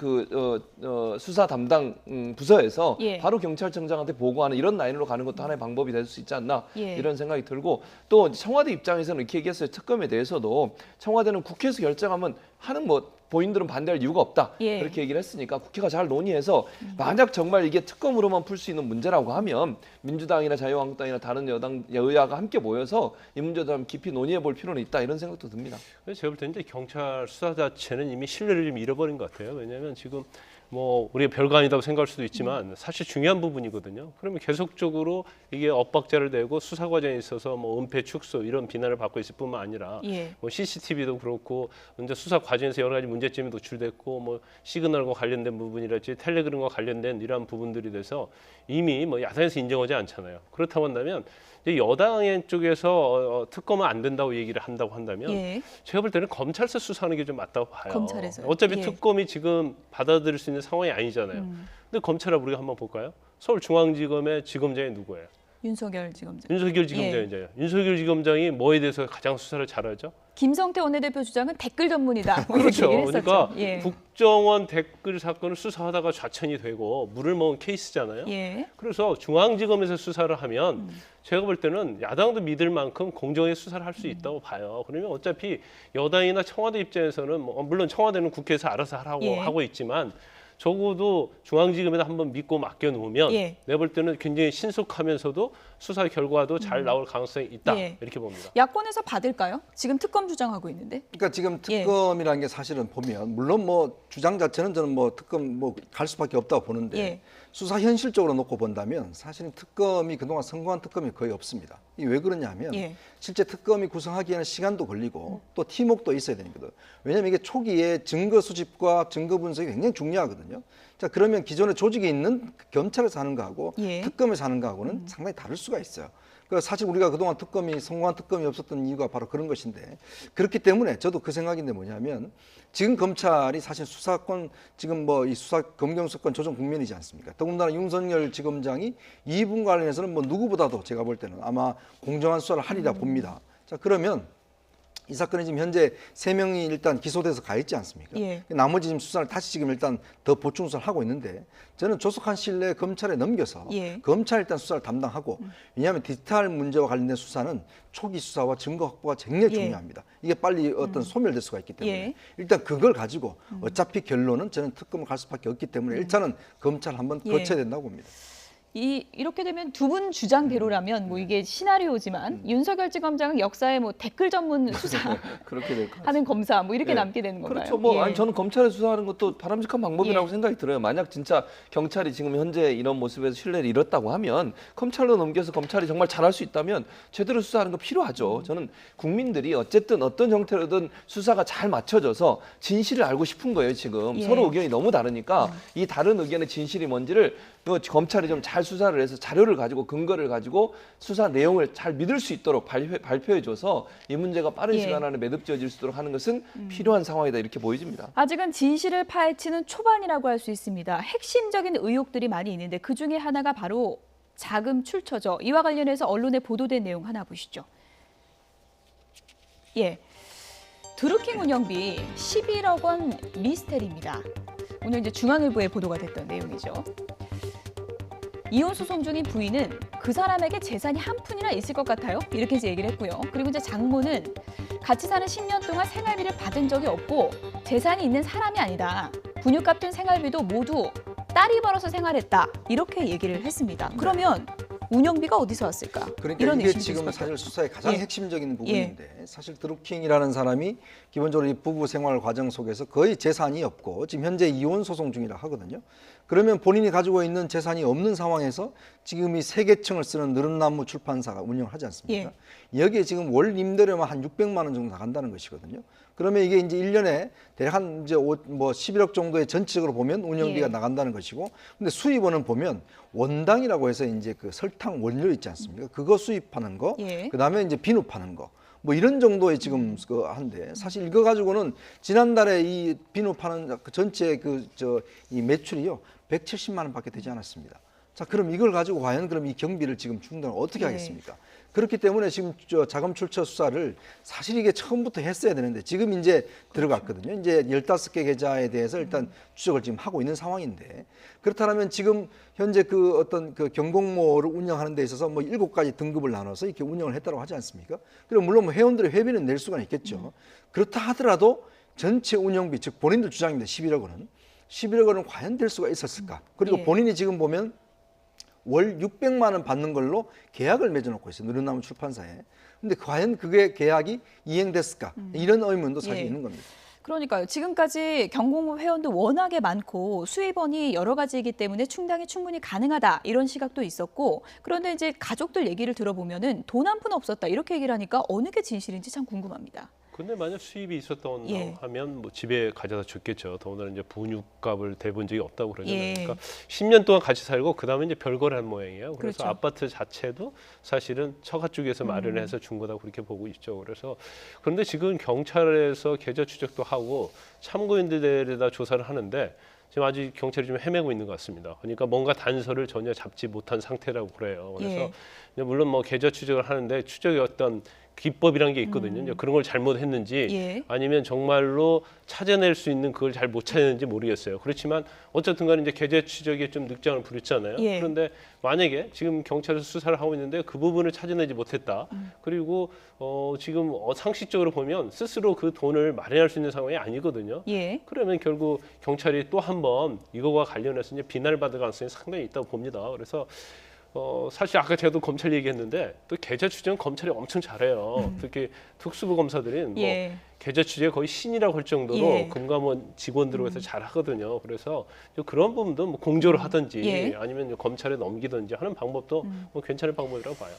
수사 담당 부서에서 예. 바로 경찰청장한테 보고하는 이런 라인으로 가는 것도 하나의 방법이 될 수 있지 않나 예. 이런 생각이 들고 또 청와대 입장에서는 이렇게 얘기했어요. 특검에 대해서도 청와대는 국회에서 결정하면 하는 본인들은 반대할 이유가 없다. 예. 그렇게 얘기를 했으니까 국회가 잘 논의해서 만약 정말 이게 특검으로만 풀 수 있는 문제라고 하면 민주당이나 자유한국당이나 다른 여야가 함께 모여서 이 문제도 한번 깊이 논의해 볼 필요는 있다. 이런 생각도 듭니다. 제가 볼 때는 이제 경찰 수사 자체는 이미 신뢰를 좀 잃어버린 것 같아요. 왜냐하면 지금 뭐 우리가 별거 아니다고 생각할 수도 있지만 사실 중요한 부분이거든요. 그러면 계속적으로 이게 엇박자를 내고 수사 과정에 있어서 뭐 은폐 축소 이런 비난을 받고 있을 뿐만 아니라 예. 뭐 CCTV도 그렇고 이제 수사 과정에서 여러 가지 문제점이 노출됐고 뭐 시그널과 관련된 부분이랄지 텔레그램과 관련된 이러한 부분들이 돼서 이미 뭐 야당에서 인정하지 않잖아요. 그렇다고 한다면 이제 여당 쪽에서 특검은 안 된다고 얘기를 한다고 한다면 예. 제가 볼 때는 검찰에서 수사하는 게 좀 맞다고 봐요. 검찰에서요? 어차피 예. 특검이 지금 받아들일 수 있는 상황이 아니잖아요. 근데 검찰을 우리가 한번 볼까요? 서울중앙지검의 지검장이 누구예요? 윤석열 지검장. 윤석열 지검장이잖아요. 윤석열 지검장이 뭐에 대해서 가장 수사를 잘하죠? 김성태 원내대표 주장은 댓글 전문이다. 뭐 그렇죠. 이렇게 얘기를 했었죠. 그러니까 예. 국정원 댓글 사건을 수사하다가 좌천이 되고 물을 먹은 케이스잖아요. 예. 그래서 중앙지검에서 수사를 하면 제가 볼 때는 야당도 믿을 만큼 공정하게 수사를 할 수 있다고 봐요. 그러면 어차피 여당이나 청와대 입장에서는 물론 청와대는 국회에서 알아서 하라고 예. 하고 있지만 적어도 중앙지검에다 한번 믿고 맡겨놓으면 예. 내가 볼 때는 굉장히 신속하면서도 수사 결과도 잘 나올 가능성이 있다. 예. 이렇게 봅니다. 야권에서 받을까요? 지금 특검 주장하고 있는데. 그러니까 지금 예. 특검이라는 게 사실은 보면 물론 뭐 주장 자체는 저는 뭐 특검 뭐 갈 수밖에 없다고 보는데 예. 수사 현실적으로 놓고 본다면 사실은 특검이 그동안 성공한 특검이 거의 없습니다. 이게 왜 그러냐면 예. 실제 특검이 구성하기에는 시간도 걸리고 또 팀워크도 있어야 되거든. 왜냐하면 이게 초기에 증거 수집과 증거 분석이 굉장히 중요하거든요. 자 그러면 기존에 조직에 있는 검찰에서 하는 거하고 예. 특검에서 하는 거하고는 상당히 다를 수가 있어요. 그 사실 우리가 그동안 성공한 특검이 없었던 이유가 바로 그런 것인데 그렇기 때문에 저도 그 생각인데 뭐냐면 지금 검찰이 사실 수사권 지금 뭐 이 수사 검경 수사권 조정 국면이지 않습니까? 더군다나 윤석열 지검장이 이 부분 관련해서는 뭐 누구보다도 제가 볼 때는 아마 공정한 수사를 하리라 봅니다. 자 그러면 이 사건이 지금 현재 3명이 일단 기소돼서 가 있지 않습니까? 예. 나머지 지금 수사를 다시 지금 일단 더 보충 수사를 하고 있는데 저는 조속한 시일 내에 검찰에 넘겨서 예. 검찰 일단 수사를 담당하고 왜냐하면 디지털 문제와 관련된 수사는 초기 수사와 증거 확보가 굉장히 예. 중요합니다. 이게 빨리 어떤 소멸될 수가 있기 때문에 예. 일단 그걸 가지고 어차피 결론은 저는 특검을 갈 수밖에 없기 때문에 일단은 검찰 한번 예. 거쳐야 된다고 봅니다. 이렇게 되면 두 분 주장대로라면 뭐 이게 시나리오지만 윤석열 지검장은 역사에 뭐 댓글 전문 수사하는 그렇게 될 것 같습니다. 검사 뭐 이렇게 예. 남게 되는 건가요? 그렇죠. 뭐 예. 아니 저는 검찰을 수사하는 것도 바람직한 방법이라고 예. 생각이 들어요. 만약 진짜 경찰이 지금 현재 이런 모습에서 신뢰를 잃었다고 하면 검찰로 넘겨서 검찰이 정말 잘할 수 있다면 제대로 수사하는 거 필요하죠. 저는 국민들이 어쨌든 어떤 형태로든 수사가 잘 맞춰져서 진실을 알고 싶은 거예요. 지금 예. 서로 의견이 너무 다르니까 이 다른 의견의 진실이 뭔지를 검찰이 좀 잘 수사를 해서 자료를 가지고 근거를 가지고 수사 내용을 잘 믿을 수 있도록 발표해줘서 이 문제가 빠른 예. 시간 안에 매듭지어질 수 있도록 하는 것은 필요한 상황이다 이렇게 보여집니다. 아직은 진실을 파헤치는 초반이라고 할 수 있습니다. 핵심적인 의혹들이 많이 있는데 그중에 하나가 바로 자금 출처죠. 이와 관련해서 언론에 보도된 내용 하나 보시죠. 예, 드루킹 운영비 11억 원 미스테리입니다. 오늘 이제 중앙일보에 보도가 됐던 내용이죠. 이혼 소송 중인 부인은 그 사람에게 재산이 한 푼이나 있을 것 같아요. 이렇게 이제 얘기를 했고요. 그리고 이제 장모는 같이 사는 10년 동안 생활비를 받은 적이 없고 재산이 있는 사람이 아니다. 분유 갚은 생활비도 모두 딸이 벌어서 생활했다. 이렇게 얘기를 했습니다. 그러면 운영비가 어디서 왔을까? 그러니까 이런 이게 의심도 지금 있을 것 사실 같아요. 수사의 가장 예. 핵심적인 부분인데 사실 드루킹이라는 사람이 기본적으로 이 부부 생활 과정 속에서 거의 재산이 없고 지금 현재 이혼 소송 중이라 하거든요. 그러면 본인이 가지고 있는 재산이 없는 상황에서 지금 이 세계층을 쓰는 느릅나무 출판사가 운영을 하지 않습니까? 여기에 지금 월 임대료만 한 600만 원 정도 나간다는 것이거든요. 그러면 이게 이제 1년에 대략 한 이제 뭐 11억 정도의 전체적으로 보면 운영비가 예. 나간다는 것이고, 근데 수입원은 보면 원당이라고 해서 이제 그 설탕 원료 있지 않습니까? 그거 수입하는 거, 예. 그다음에 이제 비누 파는 거. 뭐 이런 정도의 지금 그 한데 사실 이거 가지고는 지난달에 이 비누 파는 그 전체 이 매출이요 170만 원밖에 되지 않았습니다. 자, 그럼 이걸 가지고 과연 그럼 이 경비를 지금 충당을 어떻게 예. 하겠습니까? 그렇기 때문에 지금 자금 출처 수사를 사실 이게 처음부터 했어야 되는데 지금 이제 들어갔거든요. 이제 15개 계좌에 대해서 일단 추적을 지금 하고 있는 상황인데, 그렇다면 지금 현재 그 어떤 그 경공모를 운영하는 데 있어서 뭐 7가지 등급을 나눠서 이렇게 운영을 했다고 하지 않습니까? 그리고 물론 뭐 회원들의 회비는 낼 수가 있겠죠. 그렇다 하더라도 전체 운영비, 즉 본인들 주장입니다. 11억 원은 과연 될 수가 있었을까? 그리고 예. 본인이 지금 보면 월 600만 원 받는 걸로 계약을 맺어놓고 있어요. 느릅나무 출판사에. 근데 과연 그게 계약이 이행됐을까? 이런 의문도 사실 예. 있는 겁니다. 그러니까요. 지금까지 경공모 회원도 워낙에 많고 수입원이 여러 가지이기 때문에 충당이 충분히 가능하다 이런 시각도 있었고, 그런데 이제 가족들 얘기를 들어보면은 돈 한 푼 없었다 이렇게 얘기를 하니까 어느 게 진실인지 참 궁금합니다. 근데 만약 수입이 있었던 예. 하면 뭐 집에 가져다 줬겠죠. 더군다나 이제 분유값을 대본 적이 없다고 그러잖아요. 예. 그러니까 10년 동안 같이 살고 그다음에 이제 별거를 한 모양이에요. 그래서 그렇죠. 아파트 자체도 사실은 처가 쪽에서 마련해서 준 거다 그렇게 보고 있죠. 그래서 그런데 지금 경찰에서 계좌 추적도 하고 참고인들에다 조사를 하는데 지금 아직 경찰이 좀 헤매고 있는 것 같습니다. 그러니까 뭔가 단서를 전혀 잡지 못한 상태라고 그래요. 그래서 예. 물론 뭐 계좌 추적을 하는데 추적의 어떤 기법이란 게 있거든요. 이제 그런 걸 잘못했는지 예. 아니면 정말로 찾아낼 수 있는 그걸 잘 못 찾았는지 모르겠어요. 그렇지만 어쨌든 간에 이제 계좌 추적에 좀 늑장을 부렸잖아요. 예. 그런데 만약에 지금 경찰에서 수사를 하고 있는데 그 부분을 찾아내지 못했다. 그리고 지금 상식적으로 보면 스스로 그 돈을 마련할 수 있는 상황이 아니거든요. 예. 그러면 결국 경찰이 또 한 번 이거와 관련해서 이제 비난을 받을 가능성이 상당히 있다고 봅니다. 그래서 사실 아까 제가 검찰 얘기했는데 또 계좌 추적은 검찰이 엄청 잘해요. 특히 특수부 검사들은 뭐 예. 계좌 추적에 거의 신이라고 할 정도로 예. 금감원 직원들로 해서 잘하거든요. 그래서 그런 부분도 뭐 공조를 하든지 예. 아니면 검찰에 넘기든지 하는 방법도 뭐 괜찮은 방법이라고 봐요.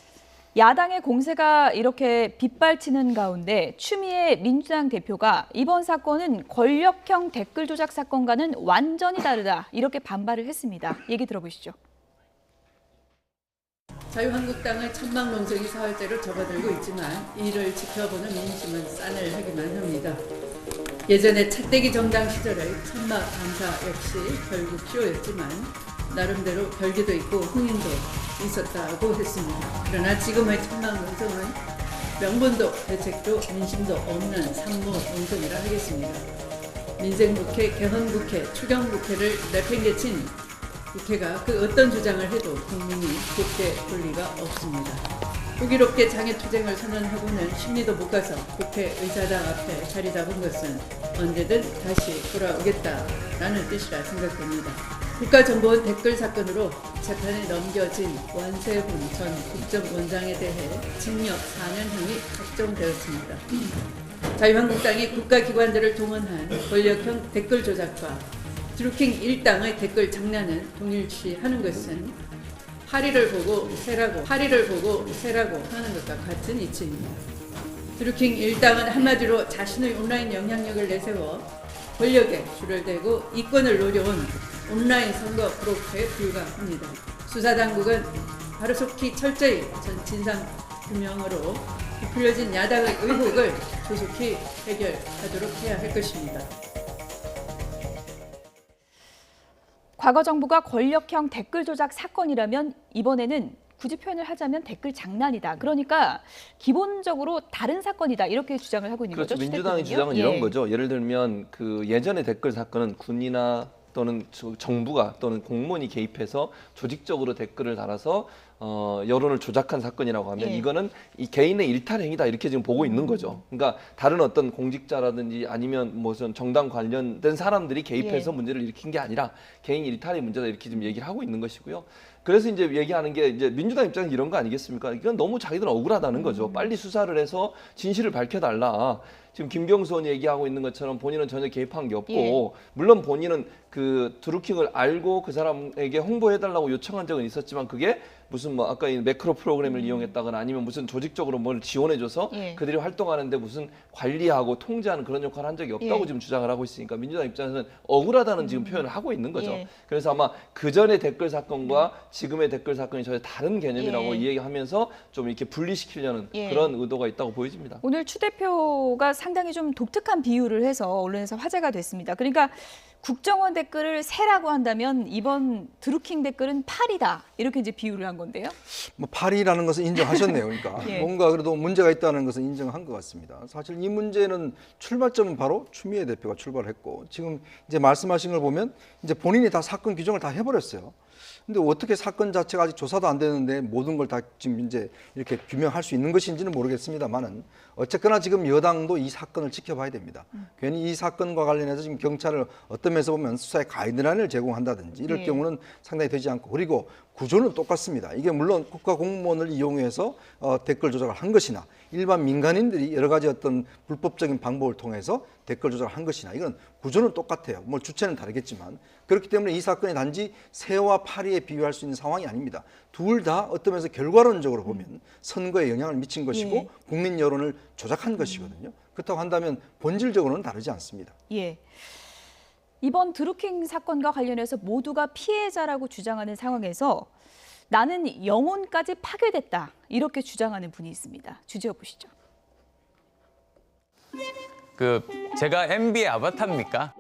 야당의 공세가 이렇게 빗발치는 가운데 추미애 민주당 대표가 이번 사건은 권력형 댓글 조작 사건과는 완전히 다르다 이렇게 반발을 했습니다. 얘기 들어보시죠. 자유한국당은 천막농성이 사활제로 접어들고 있지만 이를 지켜보는 민심은 싸늘하기만 합니다. 예전에 차떼기 정당 시절의 천막 감사 역시 결국 쇼였지만 나름대로 별개도 있고 흥행도 있었다고 했습니다. 그러나 지금의 천막농성은 명분도 대책도 민심도 없는 산모 농성이라 하겠습니다. 민생국회, 개헌국회, 추경국회를 내팽개친 국회가 그 어떤 주장을 해도 국민이 곱게 볼 리가 없습니다. 호기롭게 장애투쟁을 선언하고는 심리도 못 가서 국회의사당 앞에 자리 잡은 것은 언제든 다시 돌아오겠다라는 뜻이라 생각됩니다. 국가정보원 댓글 사건으로 재판에 넘겨진 원세훈 전 국정원장에 대해 징역 4년형이 확정되었습니다. 자유한국당이 국가기관들을 동원한 권력형 댓글 조작과 드루킹 일당의 댓글 장난은 동일시하는 것은 파리를 보고 세라고 하는 것과 같은 이치입니다. 드루킹 일당은 한마디로 자신의 온라인 영향력을 내세워 권력에 줄을 대고 이권을 노려온 온라인 선거 브로커에 불과합니다. 수사당국은 하루속히 철저히 진상규명으로 부풀려진 야당의 의혹을 조속히 해결하도록 해야 할 것입니다. 과거 정부가 권력형 댓글 조작 사건이라면 이번에는 굳이 표현을 하자면 댓글 장난이다. 그러니까 기본적으로 다른 사건이다. 이렇게 주장을 하고 있는 그렇죠. 거죠. 민주당의 주장은 이런 거죠. 예를 들면 그 예전의 댓글 사건은 군이나 또는 정부가 또는 공무원이 개입해서 조직적으로 댓글을 달아서 여론을 조작한 사건이라고 하면 이거는 이 개인의 일탈행위다 이렇게 지금 보고 있는 거죠. 그러니까 다른 어떤 공직자라든지 아니면 무슨 정당 관련된 사람들이 개입해서 문제를 일으킨 게 아니라 개인 일탈의 문제다 이렇게 지금 얘기를 하고 있는 것이고요. 그래서 이제 얘기하는 게 이제 민주당 입장에서 이런 거 아니겠습니까? 이건 너무 자기들은 억울하다는 거죠. 빨리 수사를 해서 진실을 밝혀달라. 지금 김경수 의원이 얘기하고 있는 것처럼 본인은 전혀 개입한 게 없고 물론 본인은 그 드루킹을 알고 그 사람에게 홍보해달라고 요청한 적은 있었지만 그게 무슨 뭐 아까 이 매크로 프로그램을 이용했다거나 아니면 무슨 조직적으로 뭘 지원해줘서 그들이 활동하는데 무슨 관리하고 통제하는 그런 역할을 한 적이 없다고 지금 주장을 하고 있으니까 민주당 입장에서는 억울하다는 지금 표현을 하고 있는 거죠. 그래서 아마 그 전의 댓글 사건과 지금의 댓글 사건이 전혀 다른 개념이라고 이야기하면서 좀 이렇게 분리시키려는 그런 의도가 있다고 보여집니다. 오늘 추 대표가 상당히 좀 독특한 비유를 해서 언론에서 화제가 됐습니다. 그러니까 국정원 댓글을 새라고 한다면 이번 드루킹 댓글은 팔이다 이렇게 이제 비유를 한 건데요. 뭐 팔이라는 것은 인정하셨네요. 그러니까 뭔가 그래도 문제가 있다는 것은 인정한 것 같습니다. 사실 이 문제는 출발점은 바로 추미애 대표가 출발했고 지금 이제 말씀하신 걸 보면 이제 본인이 다 사건 규정을 다 해버렸어요. 근데 어떻게 사건 자체가 아직 조사도 안 되는데 모든 걸 다 지금 이제 이렇게 규명할 수 있는 것인지는 모르겠습니다만은 어쨌거나 지금 여당도 이 사건을 지켜봐야 됩니다. 괜히 이 사건과 관련해서 지금 경찰을 어떤 면에서 보면 수사의 가이드라인을 제공한다든지 이럴 경우는 상당히 되지 않고 그리고 구조는 똑같습니다. 이게 물론 국가 공무원을 이용해서 댓글 조작을 한 것이나 일반 민간인들이 여러 가지 어떤 불법적인 방법을 통해서 댓글 조작을 한 것이나 이건 구조는 똑같아요. 뭐 주체는 다르겠지만 그렇기 때문에 이 사건이 단지 새와 파리에 비유할 수 있는 상황이 아닙니다. 둘 다 어떤 면에서 결과론적으로 보면 선거에 영향을 미친 것이고 국민 여론을 조작한 것이거든요. 그렇다고 한다면 본질적으로는 다르지 않습니다. 이번 드루킹 사건과 관련해서 모두가 피해자라고 주장하는 상황에서 나는 영혼까지 파괴됐다 이렇게 주장하는 분이 있습니다. 주제어 보시죠. 제가 MB의 아바타입니까?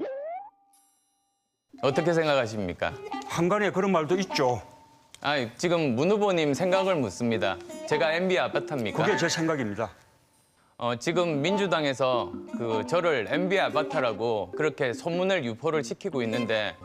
어떻게 생각하십니까? 한간에 그런 말도 있죠. 지금 문 후보님 생각을 묻습니다. 제가 MB의 아바타입니까? 그게 제 생각입니다. 지금 민주당에서 저를 MB의 아바타라고 그렇게 소문을 유포를 시키고 있는데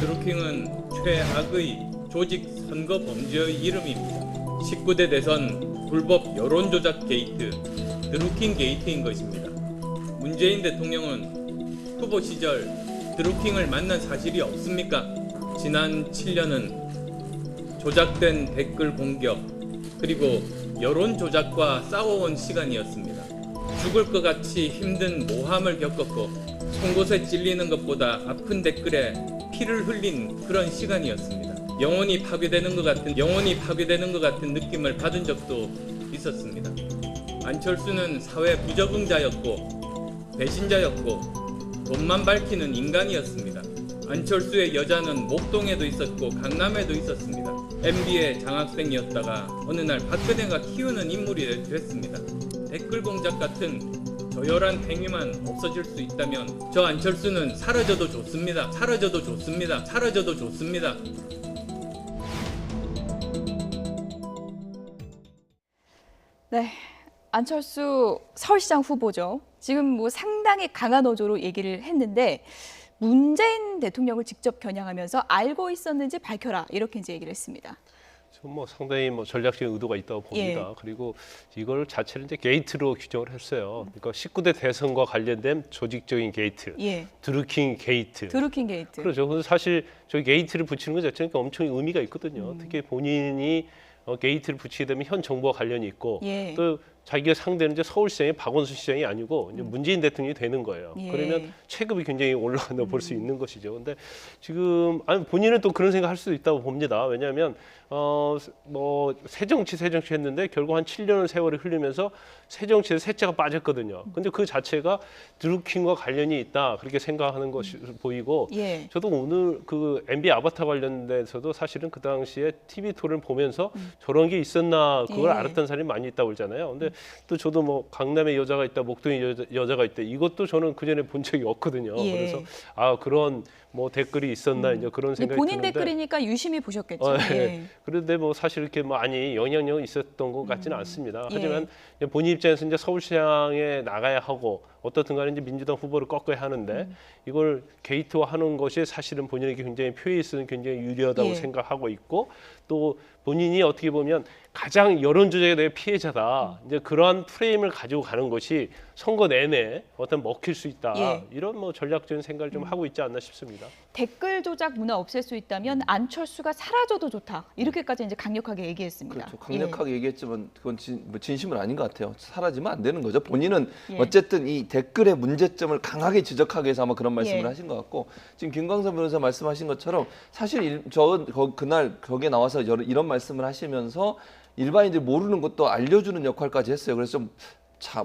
드루킹은 최악의 조직 선거 범죄의 이름입니다. 19대 대선 불법 여론조작 게이트, 드루킹 게이트인 것입니다. 문재인 대통령은 후보 시절 드루킹을 만난 사실이 없습니까? 지난 7년은 조작된 댓글 공격 그리고 여론 조작과 싸워온 시간이었습니다. 죽을 것 같이 힘든 모함을 겪었고 송곳에 찔리는 것보다 아픈 댓글에 피를 흘린 그런 시간이었습니다. 영혼이 파괴되는 것 같은 느낌을 받은 적도 있었습니다. 안철수는 사회 부적응자였고 배신자였고 돈만 밝히는 인간이었습니다. 안철수의 여자는 목동에도 있었고 강남에도 있었습니다. MB의 장학생이었다가 어느 날 박근혜가 키우는 인물이 됐습니다. 댓글 공작 같은 저열한 행위만 없어질 수 있다면 저 안철수는 사라져도 좋습니다. 네, 안철수 서울시장 후보죠. 지금 뭐 상당히 강한 어조로 얘기를 했는데 문재인 대통령을 직접 겨냥하면서 알고 있었는지 밝혀라 이렇게 이제 얘기를 했습니다. 뭐 상당히 뭐 전략적인 의도가 있다고 봅니다. 그리고 이걸 자체를 이제 게이트로 규정을 했어요. 그러니까 19대 대선과 관련된 조직적인 게이트, 드루킹 게이트. 드루킹 게이트. 그렇죠. 근데 사실 저희 게이트를 붙이는 것 자체는 엄청 의미가 있거든요. 특히 본인이 게이트를 붙이게 되면 현 정부와 관련이 있고 또 자기가 상대는 이제 서울시장이 박원순 시장이 아니고 이제 문재인 대통령이 되는 거예요. 그러면 체급이 굉장히 올라간다고 볼 수 있는 것이죠. 근데 지금 본인은 또 그런 생각할 수도 있다고 봅니다. 왜냐하면 뭐 새정치 했는데 결국 한 7년의 세월이 흐르면서 새정치에서 셋째가 빠졌거든요. 근데 그 자체가 드루킹과 관련이 있다 그렇게 생각하는 것이 보이고 저도 오늘 그 MB 아바타 관련돼서도 사실은 그 당시에 TV 토론을 보면서 저런 게 있었나 그걸 알았던 사람이 많이 있다고 그러잖아요. 근데 또 저도 뭐 강남에 여자가 있다, 목동에 여자가 있다 이것도 저는 그 전에 본 적이 없거든요. 그래서 그런 뭐 댓글이 있었나 이제 그런 생각이 본인 드는데 댓글이니까 유심히 보셨겠죠. 그런데 뭐 사실 이렇게 많이 영향력이 있었던 것 같지는 않습니다. 하지만 본인 입장에서 이제 서울시장에 나가야 하고 어떻든 간에 이제 민주당 후보를 꺾어야 하는데 이걸 게이트화하는 것이 사실은 본인에게 굉장히 표에 있어서는 굉장히 유리하다고 생각하고 있고 또 본인이 어떻게 보면 가장 여론 조작에 대해 피해자다. 이제 그러한 프레임을 가지고 가는 것이 선거 내내 어떤 먹힐 수 있다. 이런 뭐 전략적인 생각을 좀 하고 있지 않나 싶습니다. 댓글 조작 문화 없앨 수 있다면 안철수가 사라져도 좋다. 이렇게까지 이제 강력하게 얘기했습니다. 그렇죠. 강력하게 얘기했지만 그건 진심은 아닌 것 같아요. 사라지면 안 되는 거죠. 본인은 어쨌든 이 댓글의 문제점을 강하게 지적하기 위해서 아마 그런 말씀을 하신 것 같고 지금 김광선 변호사 말씀하신 것처럼 사실 그날 거기에 나와서 이런 말씀을 하시면서 일반인들이 모르는 것도 알려주는 역할까지 했어요. 그래서 좀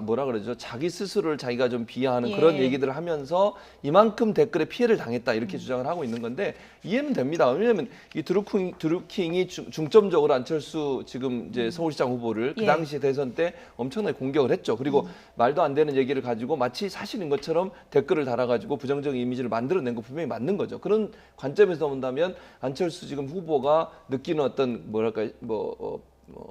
뭐라 그러죠? 자기 스스로를 자기가 좀 비하하는 그런 얘기들을 하면서 이만큼 댓글에 피해를 당했다 이렇게 주장을 하고 있는 건데 이해는 됩니다. 왜냐하면 이 드루킹이 중점적으로 안철수 지금 이제 서울시장 후보를 그 당시 대선 때 엄청나게 공격을 했죠. 그리고 말도 안 되는 얘기를 가지고 마치 사실인 것처럼 댓글을 달아가지고 부정적인 이미지를 만들어낸 거 분명히 맞는 거죠. 그런 관점에서 본다면 안철수 지금 후보가 느끼는 어떤 뭐랄까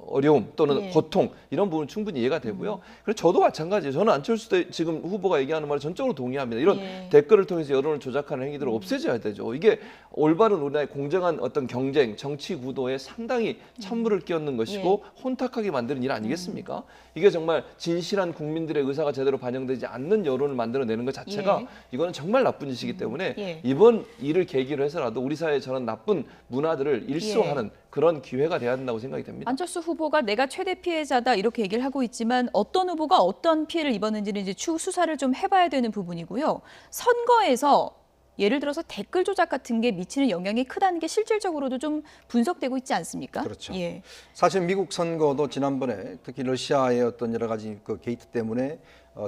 어려움 또는 고통 이런 부분 충분히 이해가 되고요. 그래서 저도 마찬가지예요. 저는 안철수 지금 후보가 얘기하는 말에 전적으로 동의합니다. 이런 댓글을 통해서 여론을 조작하는 행위들을 없애줘야 되죠. 이게 올바른 우리나라의 공정한 어떤 경쟁, 정치 구도에 상당히 찬물을 끼얹는 것이고 혼탁하게 만드는 일 아니겠습니까? 이게 정말 진실한 국민들의 의사가 제대로 반영되지 않는 여론을 만들어내는 것 자체가 이거는 정말 나쁜 짓이기 때문에 이번 일을 계기로 해서라도 우리 사회의 저런 나쁜 문화들을 일소하는 그런 기회가 돼야 된다고 생각이 됩니다. 안철수 후보가 내가 최대 피해자다 이렇게 얘기를 하고 있지만 어떤 후보가 어떤 피해를 입었는지는 이제 추후 수사를 좀 해봐야 되는 부분이고요. 선거에서 예를 들어서 댓글 조작 같은 게 미치는 영향이 크다는 게 실질적으로도 좀 분석되고 있지 않습니까? 그렇죠. 사실 미국 선거도 지난번에 특히 러시아의 어떤 여러 가지 그 게이트 때문에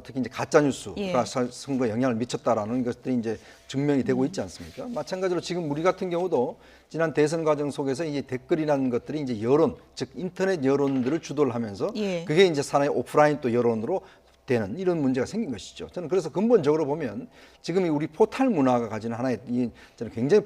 특히 이제 가짜 뉴스가 선거에 영향을 미쳤다라는 것들이 이제 증명이 되고 있지 않습니까? 마찬가지로 지금 우리 같은 경우도 지난 대선 과정 속에서 이 댓글이라는 것들이 이제 여론, 즉 인터넷 여론들을 주도를 하면서 그게 이제 사나이 오프라인 또 여론으로 되는 이런 문제가 생긴 것이죠. 저는 그래서 근본적으로 보면 지금 우리 포탈 문화가 가지는 하나의 저는 굉장히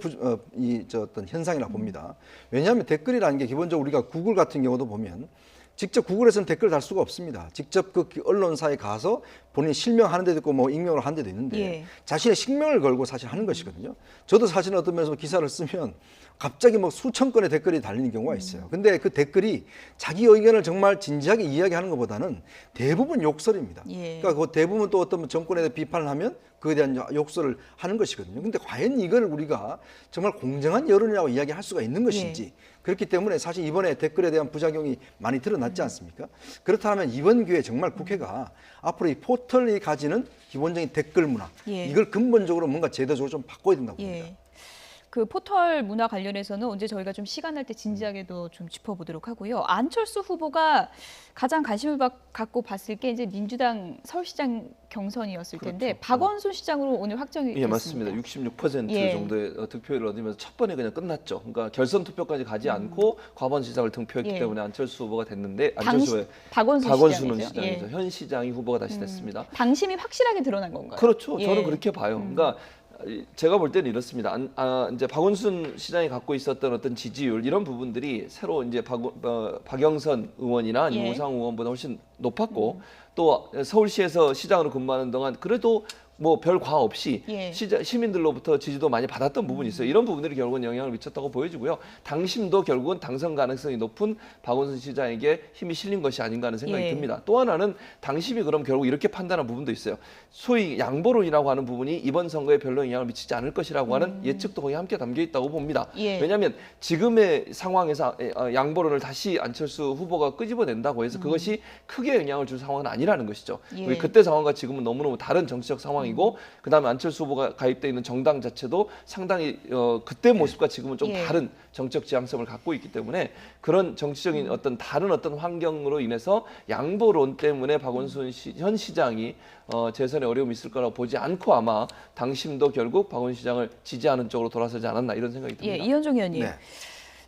어떤 현상이라고 봅니다. 왜냐하면 댓글이라는 게 기본적으로 우리가 구글 같은 경우도 보면 직접 구글에서는 댓글을 달 수가 없습니다. 직접 그 언론사에 가서 본인이 실명하는 데도 있고 뭐 익명으로 하는 데도 있는데 자신의姓명을 걸고 사실 하는 것이거든요. 저도 사실은 어떤 면에서 기사를 쓰면 갑자기 뭐 수천 건의 댓글이 달리는 경우가 있어요. 근데 그 댓글이 자기 의견을 정말 진지하게 이야기하는 것보다는 대부분 욕설입니다. 그러니까 그 대부분 또 어떤 정권에 대해 비판을 하면 그에 대한 욕설을 하는 것이거든요. 근데 과연 이걸 우리가 정말 공정한 여론이라고 이야기할 수가 있는 것인지 그렇기 때문에 사실 이번에 댓글에 대한 부작용이 많이 드러났지 않습니까? 그렇다면 이번 기회에 정말 국회가 앞으로 이 포털이 가지는 기본적인 댓글 문화 이걸 근본적으로 뭔가 제도적으로 좀 바꿔야 된다고 봅니다. 그 포털 문화 관련해서는 언제 저희가 좀 시간 날 때 진지하게도 좀 짚어보도록 하고요. 안철수 후보가 가장 관심을 갖고 봤을 게 이제 민주당 서울시장 경선이었을 텐데 박원순 시장으로 오늘 확정이 됐습니다. 맞습니다. 66% 정도의 득표율을 얻으면서 첫 번에 그냥 끝났죠. 그러니까 결선 투표까지 가지 않고 과반 시장을 득표했기 때문에 안철수 후보가 됐는데 박원순은 시장이죠. 현 시장이 후보가 다시 됐습니다. 당심이 확실하게 드러난 건가요? 그렇죠. 저는 그렇게 봐요. 그러니까 제가 볼 때는 이렇습니다. 이제 박원순 시장이 갖고 있었던 어떤 지지율 이런 부분들이 새로 이제 박영선 의원이나 아니면 우상호 의원보다 훨씬 높았고 또 서울시에서 시장으로 근무하는 동안 그래도 뭐 별 과업 없이 시민들로부터 지지도 많이 받았던 부분이 있어요. 이런 부분들이 결국은 영향을 미쳤다고 보여지고요. 당심도 결국은 당선 가능성이 높은 박원순 시장에게 힘이 실린 것이 아닌가 하는 생각이 듭니다. 또 하나는 당심이 그럼 결국 이렇게 판단한 부분도 있어요. 소위 양보론이라고 하는 부분이 이번 선거에 별로 영향을 미치지 않을 것이라고 하는 예측도 거의 함께 담겨 있다고 봅니다. 왜냐하면 지금의 상황에서 양보론을 다시 안철수 후보가 끄집어낸다고 해서 그것이 크게 영향을 줄 상황은 아니라는 것이죠. 우리 그때 상황과 지금은 너무너무 다른 정치적 상황 이고 그다음에 안철수 후보가 가입돼 있는 정당 자체도 상당히 그때 모습과 지금은 좀 다른 정책 지향성을 갖고 있기 때문에 그런 정치적인 어떤 다른 어떤 환경으로 인해서 양보론 때문에 박원순 현 시장이 재선에 어려움이 있을 거라고 보지 않고 아마 당심도 결국 박원순 시장을 지지하는 쪽으로 돌아서지 않았나 이런 생각이 듭니다. 이현종 의원님.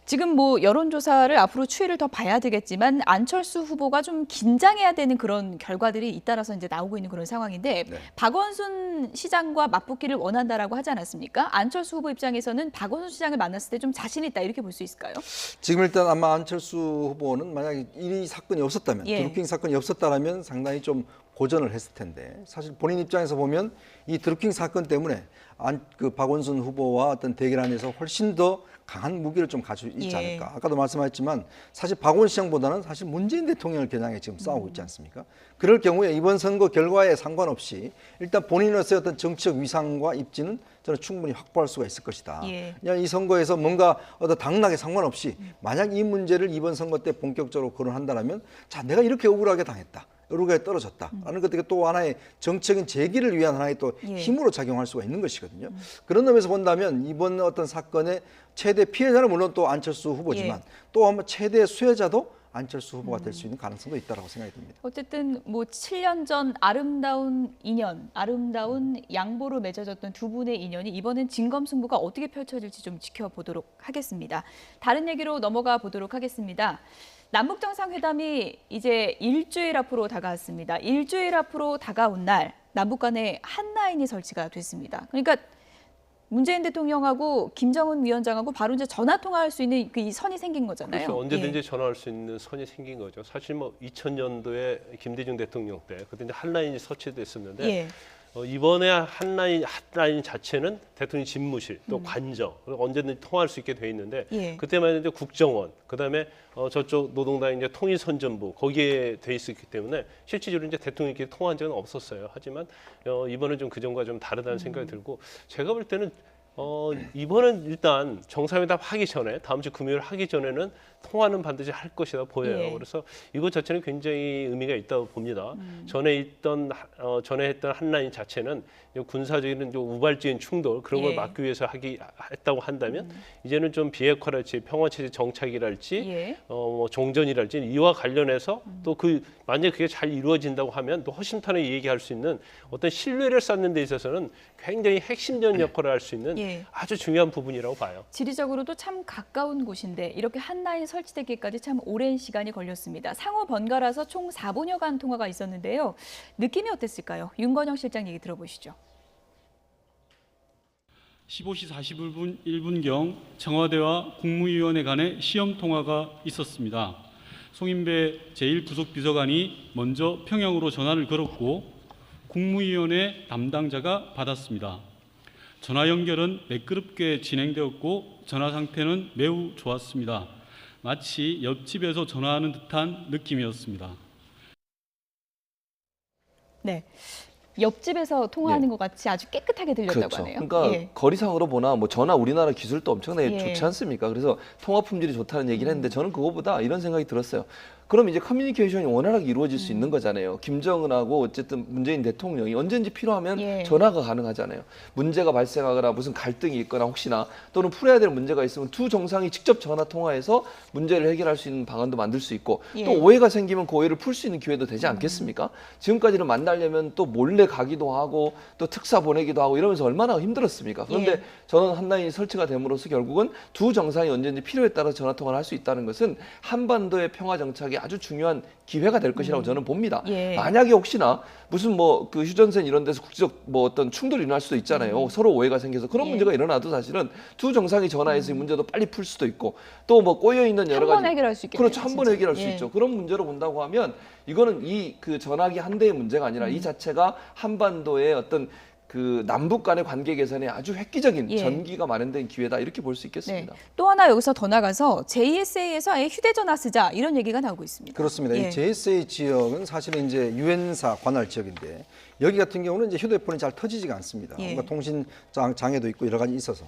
지금 뭐 여론조사를 앞으로 추이를 더 봐야 되겠지만 안철수 후보가 좀 긴장해야 되는 그런 결과들이 잇따라서 이제 나오고 있는 그런 상황인데 박원순 시장과 맞붙기를 원한다라고 하지 않았습니까? 안철수 후보 입장에서는 박원순 시장을 만났을 때 좀 자신 있다 이렇게 볼 수 있을까요? 지금 일단 아마 안철수 후보는 만약에 이 사건이 없었다면 드루킹 사건이 없었다면 상당히 좀 고전을 했을 텐데 사실 본인 입장에서 보면 이 드루킹 사건 때문에 그 박원순 후보와 어떤 대결안에서 훨씬 더 강한 무기를 좀 가지고 있지 않을까. 아까도 말씀하셨지만 사실 박원순 시장보다는 사실 문재인 대통령을 겨냥해 지금 싸우고 있지 않습니까? 그럴 경우에 이번 선거 결과에 상관없이 일단 본인으로서의 어떤 정치적 위상과 입지는 저는 충분히 확보할 수가 있을 것이다. 그냥 이 선거에서 뭔가 어떤 당락에 상관없이 만약 이 문제를 이번 선거 때 본격적으로 거론한다면 자 내가 이렇게 억울하게 당했다. 여러가에 떨어졌다라는 것들이 또 하나의 정책인 제기를 위한 하나의 또 힘으로 작용할 수가 있는 것이거든요. 그런 점에서 본다면 이번 어떤 사건의 최대 피해자는 물론 또 안철수 후보지만 또 아마 최대 수혜자도 안철수 후보가 될 수 있는 가능성도 있다고 생각이 듭니다. 어쨌든 뭐 7년 전 아름다운 인연, 아름다운 양보로 맺어졌던 두 분의 인연이 이번엔 진검승부가 어떻게 펼쳐질지 좀 지켜보도록 하겠습니다. 다른 얘기로 넘어가 보도록 하겠습니다. 남북 정상회담이 이제 일주일 앞으로 다가왔습니다. 일주일 앞으로 다가온 날 남북 간에 한 라인이 설치가 됐습니다. 그러니까 문재인 대통령하고 김정은 위원장하고 바로 이제 전화 통화할 수 있는 그 이 선이 생긴 거잖아요. 그래서 언제든지 전화할 수 있는 선이 생긴 거죠. 사실 뭐 2000년도에 김대중 대통령 때 그때 이제 한 라인이 설치됐었는데 이번에 한 라인 자체는 대통령 집무실 또 관저 언제든지 통화할 수 있게 돼 있는데 그때만 해도 국정원 그다음에 저쪽 노동당 이제 통일선전부 거기에 돼 있었기 때문에 실질적으로 이제 대통령끼리 통화한 적은 없었어요. 하지만 이번은 좀 그전과 좀 다르다는 생각이 들고 제가 볼 때는 이번은 일단 정상회담 하기 전에 다음 주 금요일 하기 전에는 통화는 반드시 할 것이다 보여요. 그래서 이것 자체는 굉장히 의미가 있다고 봅니다. 전에 했던 한라인 자체는 군사적인 우발적인 충돌 그런 걸 막기 위해서 했다고 한다면 이제는 좀 비핵화랄지 평화체제 정착이랄지 뭐 종전이랄지 이와 관련해서 또 만약 그게 잘 이루어진다고 하면 또 허심탄회하게 얘기할 수 있는 어떤 신뢰를 쌓는 데 있어서는 굉장히 핵심적인 역할을 할 수 있는 아주 중요한 부분이라고 봐요. 지리적으로도 참 가까운 곳인데 이렇게 한 라인 설치되기까지 참 오랜 시간이 걸렸습니다. 상호 번갈아서 총 4분여간 통화가 있었는데요. 느낌이 어땠을까요? 윤건영 실장 얘기 들어보시죠. 15시 41분경 청와대와 국무위원회 간의 시험 통화가 있었습니다. 송인배 제1부속비서관이 먼저 평양으로 전화를 걸었고 국무위원회 담당자가 받았습니다. 전화 연결은 매끄럽게 진행되었고 전화 상태는 매우 좋았습니다. 마치 옆집에서 전화하는 듯한 느낌이었습니다. 네. 옆집에서 통화하는 것 같이 아주 깨끗하게 들렸다고 하네요. 그러니까 거리상으로 보나 뭐 전화 우리나라 기술도 엄청나게 좋지 않습니까? 그래서 통화 품질이 좋다는 얘기를 했는데 저는 그거보다 이런 생각이 들었어요. 그럼 이제 커뮤니케이션이 원활하게 이루어질 수 있는 거잖아요. 김정은하고 어쨌든 문재인 대통령이 언제든지 필요하면 전화가 가능하잖아요. 문제가 발생하거나 무슨 갈등이 있거나 혹시나 또는 풀어야 될 문제가 있으면 두 정상이 직접 전화 통화해서 문제를 해결할 수 있는 방안도 만들 수 있고 또 오해가 생기면 그 오해를 풀 수 있는 기회도 되지 않겠습니까? 지금까지는 만나려면 또 몰래 가기도 하고 또 특사 보내기도 하고 이러면서 얼마나 힘들었습니까? 그런데 예. 저는 한라인이 설치가 됨으로써 결국은 두 정상이 언제든지 필요에 따라 전화 통화를 할 수 있다는 것은 한반도의 평화 정착이 아주 중요한 기회가 될 것이라고 저는 봅니다. 예. 만약에 혹시나 무슨 뭐 그 휴전선 이런 데서 국제적 뭐 어떤 충돌이 일어날 수도 있잖아요. 서로 오해가 생겨서 그런 예. 문제가 일어나도 사실은 두 정상이 전화해서 이 문제도 빨리 풀 수도 있고 또 뭐 꼬여 있는 여러 한 번 가지 해결할 수 있겠네요. 그렇죠. 한 번 진짜. 해결할 수 예. 있죠. 그런 문제로 본다고 하면 이거는 이 그 전화기 한 대의 문제가 아니라 이 자체가 한반도의 어떤 그 남북 간의 관계 개선에 아주 획기적인 예. 전기가 마련된 기회다 이렇게 볼 수 있겠습니다. 네. 또 하나 여기서 더 나가서 JSA에서 아예 휴대전화 쓰자 이런 얘기가 나오고 있습니다. 그렇습니다. 예. 이 JSA 지역은 사실은 이제 유엔사 관할 지역인데 여기 같은 경우는 이제 휴대폰이 잘 터지지가 않습니다. 예. 뭔가 통신 장애도 있고 여러 가지 있어서.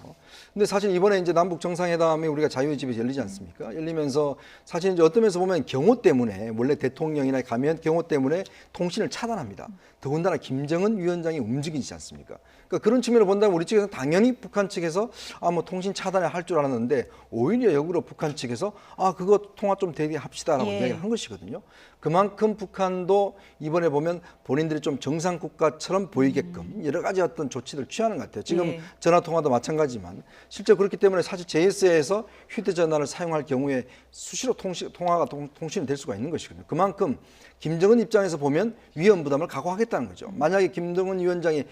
근데 사실 이번에 이제 남북 정상회담이 우리가 자유의 집에서 열리지 않습니까? 열리면서 사실 이제 어떤 면에서 보면 경호 때문에 원래 대통령이나 가면 경호 때문에 통신을 차단합니다. 더군다나 김정은 위원장이 움직이지 않습니까? 그러니까 그런 측면을 본다면 우리 측에서 당연히 북한 측에서 뭐 통신 차단을 할 줄 알았는데 오히려 역으로 북한 측에서 그거 통화 좀 대기합시다라고 예. 이야기를 한 것이거든요. 그만큼 북한도 이번에 보면 본인들이 좀 정상 국가처럼 보이게끔 여러 가지 어떤 조치를 취하는 것 같아요. 지금 예. 전화 통화도 마찬가지지만 실제 그렇기 때문에 사실 JSA에서 휴대전화를 사용할 경우에 수시로 통신이 될 수가 있는 것이거든요. 그만큼 김정은 입장에서 보면 위험 부담을 각오하겠다는 거죠. 만약에 김정은 위원장이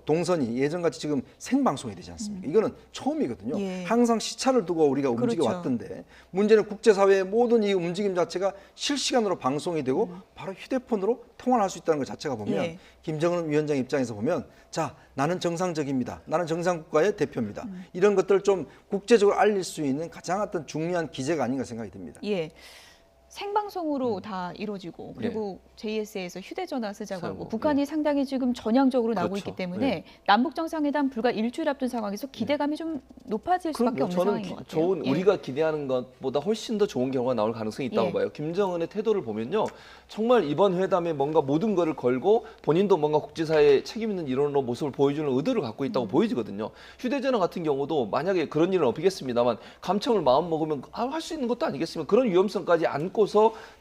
동선이 예전같이 지금 생방송이 되지 않습니까? 이거는 처음이거든요. 예. 항상 시차를 두고 우리가 움직여 그렇죠. 왔던데 문제는 국제사회의 모든 이 움직임 자체가 실시간으로 방송이 되고 바로 휴대폰으로 통화를 할 수 있다는 것 자체가 보면 예. 김정은 위원장 입장에서 보면 자 나는 정상적입니다. 나는 정상국가의 대표입니다. 이런 것들을 좀 국제적으로 알릴 수 있는 가장 어떤 중요한 기제가 아닌가 생각이 듭니다. 예. 생방송으로 다 이루어지고 그리고 JSA에서 휴대전화 쓰자고 하고 북한이 상당히 지금 전향적으로 나오고 그렇죠. 있기 때문에 남북 정상회담 불과 일주일 앞둔 상황에서 기대감이 좀 높아질 수밖에 없는 저는 상황인 것 같아요. 좋은 예. 우리가 기대하는 것보다 훨씬 더 좋은 결과가 나올 가능성이 있다고 예. 봐요. 김정은의 태도를 보면요, 정말 이번 회담에 뭔가 모든 것을 걸고 본인도 뭔가 국제사회에 책임 있는 일원으로 모습을 보여주는 의도를 갖고 있다고 보여지거든요. 휴대전화 같은 경우도 만약에 그런 일은 없겠습니다만 감청을 마음 먹으면 할 수 있는 것도 아니겠습니까? 그런 위험성까지 안고서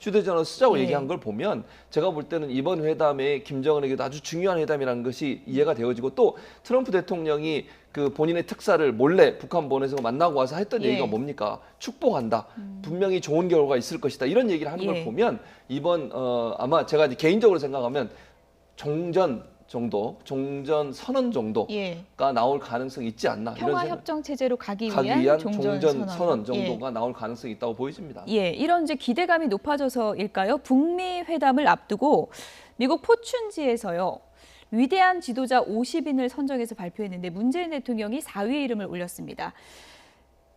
휴대전화 쓰자고 예. 얘기한 걸 보면 제가 볼 때는 이번 회담에 김정은에게도 아주 중요한 회담이라는 것이 이해가 되어지고 또 트럼프 대통령이 그 본인의 특사를 몰래 북한 보내서 만나고 와서 했던 예. 얘기가 뭡니까? 축복한다. 분명히 좋은 결과가 있을 것이다. 이런 얘기를 하는 예. 걸 보면 이번 아마 제가 이제 개인적으로 생각하면 종전 선언 정도가 예. 나올 가능성이 있지 않나. 이런 평화 생각. 협정 체제로 가기 가기 위한 위한 종전 선언 예. 정도가 나올 가능성이 있다고 보여집니다. 예, 이런 이제 기대감이 높아져서일까요? 북미 회담을 앞두고 미국 포춘지에서요. 위대한 지도자 50인을 선정해서 발표했는데 문재인 대통령이 4위의 이름을 올렸습니다.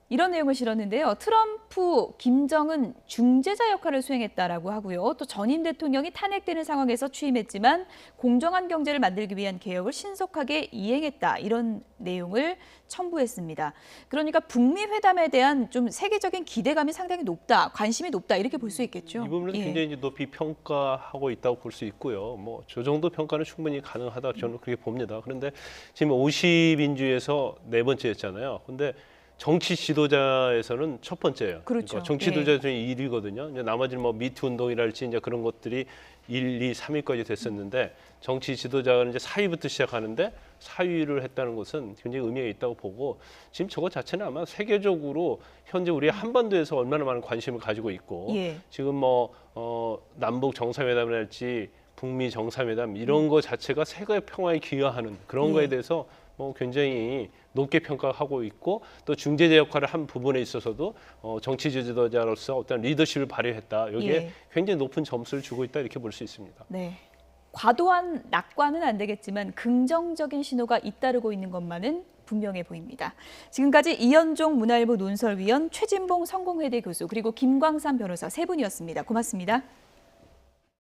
이런 내용을 실었는데요. 트럼프, 김정은 중재자 역할을 수행했다라고 하고요. 또 전임 대통령이 탄핵되는 상황에서 취임했지만 공정한 경제를 만들기 위한 개혁을 신속하게 이행했다. 이런 내용을 첨부했습니다. 그러니까 북미 회담에 대한 좀 세계적인 기대감이 상당히 높다, 관심이 높다 이렇게 볼 수 있겠죠. 이 부분은 예. 굉장히 이제 높이 평가하고 있다고 볼 수 있고요. 뭐 저 정도 평가는 충분히 가능하다 저는 그렇게 봅니다. 그런데 지금 50인주에서 네 번째였잖아요. 근데 정치 지도자에서는 첫 번째예요. 그렇죠. 그러니까 정치 지도자 중에 1위거든요. 이제 나머지는 뭐 미투 운동이랄지 이제 그런 것들이 1, 2, 3위까지 됐었는데 정치 지도자가 이제 4위부터 시작하는데 4위를 했다는 것은 굉장히 의미가 있다고 보고 지금 저거 자체는 아마 세계적으로 현재 우리 한반도에서 얼마나 많은 관심을 가지고 있고 예. 지금 뭐 남북 정상회담이랄지 북미 정상회담 이런 거 자체가 세계 평화에 기여하는 그런 거에 대해서 뭐 굉장히 높게 평가하고 있고 또 중재자 역할을 한 부분에 있어서도 정치 지도자로서 어떤 리더십을 발휘했다. 여기에 예. 굉장히 높은 점수를 주고 있다 이렇게 볼 수 있습니다. 네. 과도한 낙관은 안 되겠지만 긍정적인 신호가 잇따르고 있는 것만은 분명해 보입니다. 지금까지 이현종 문화일보 논설위원, 최진봉 성공회대 교수 그리고 김광삼 변호사 세 분이었습니다. 고맙습니다.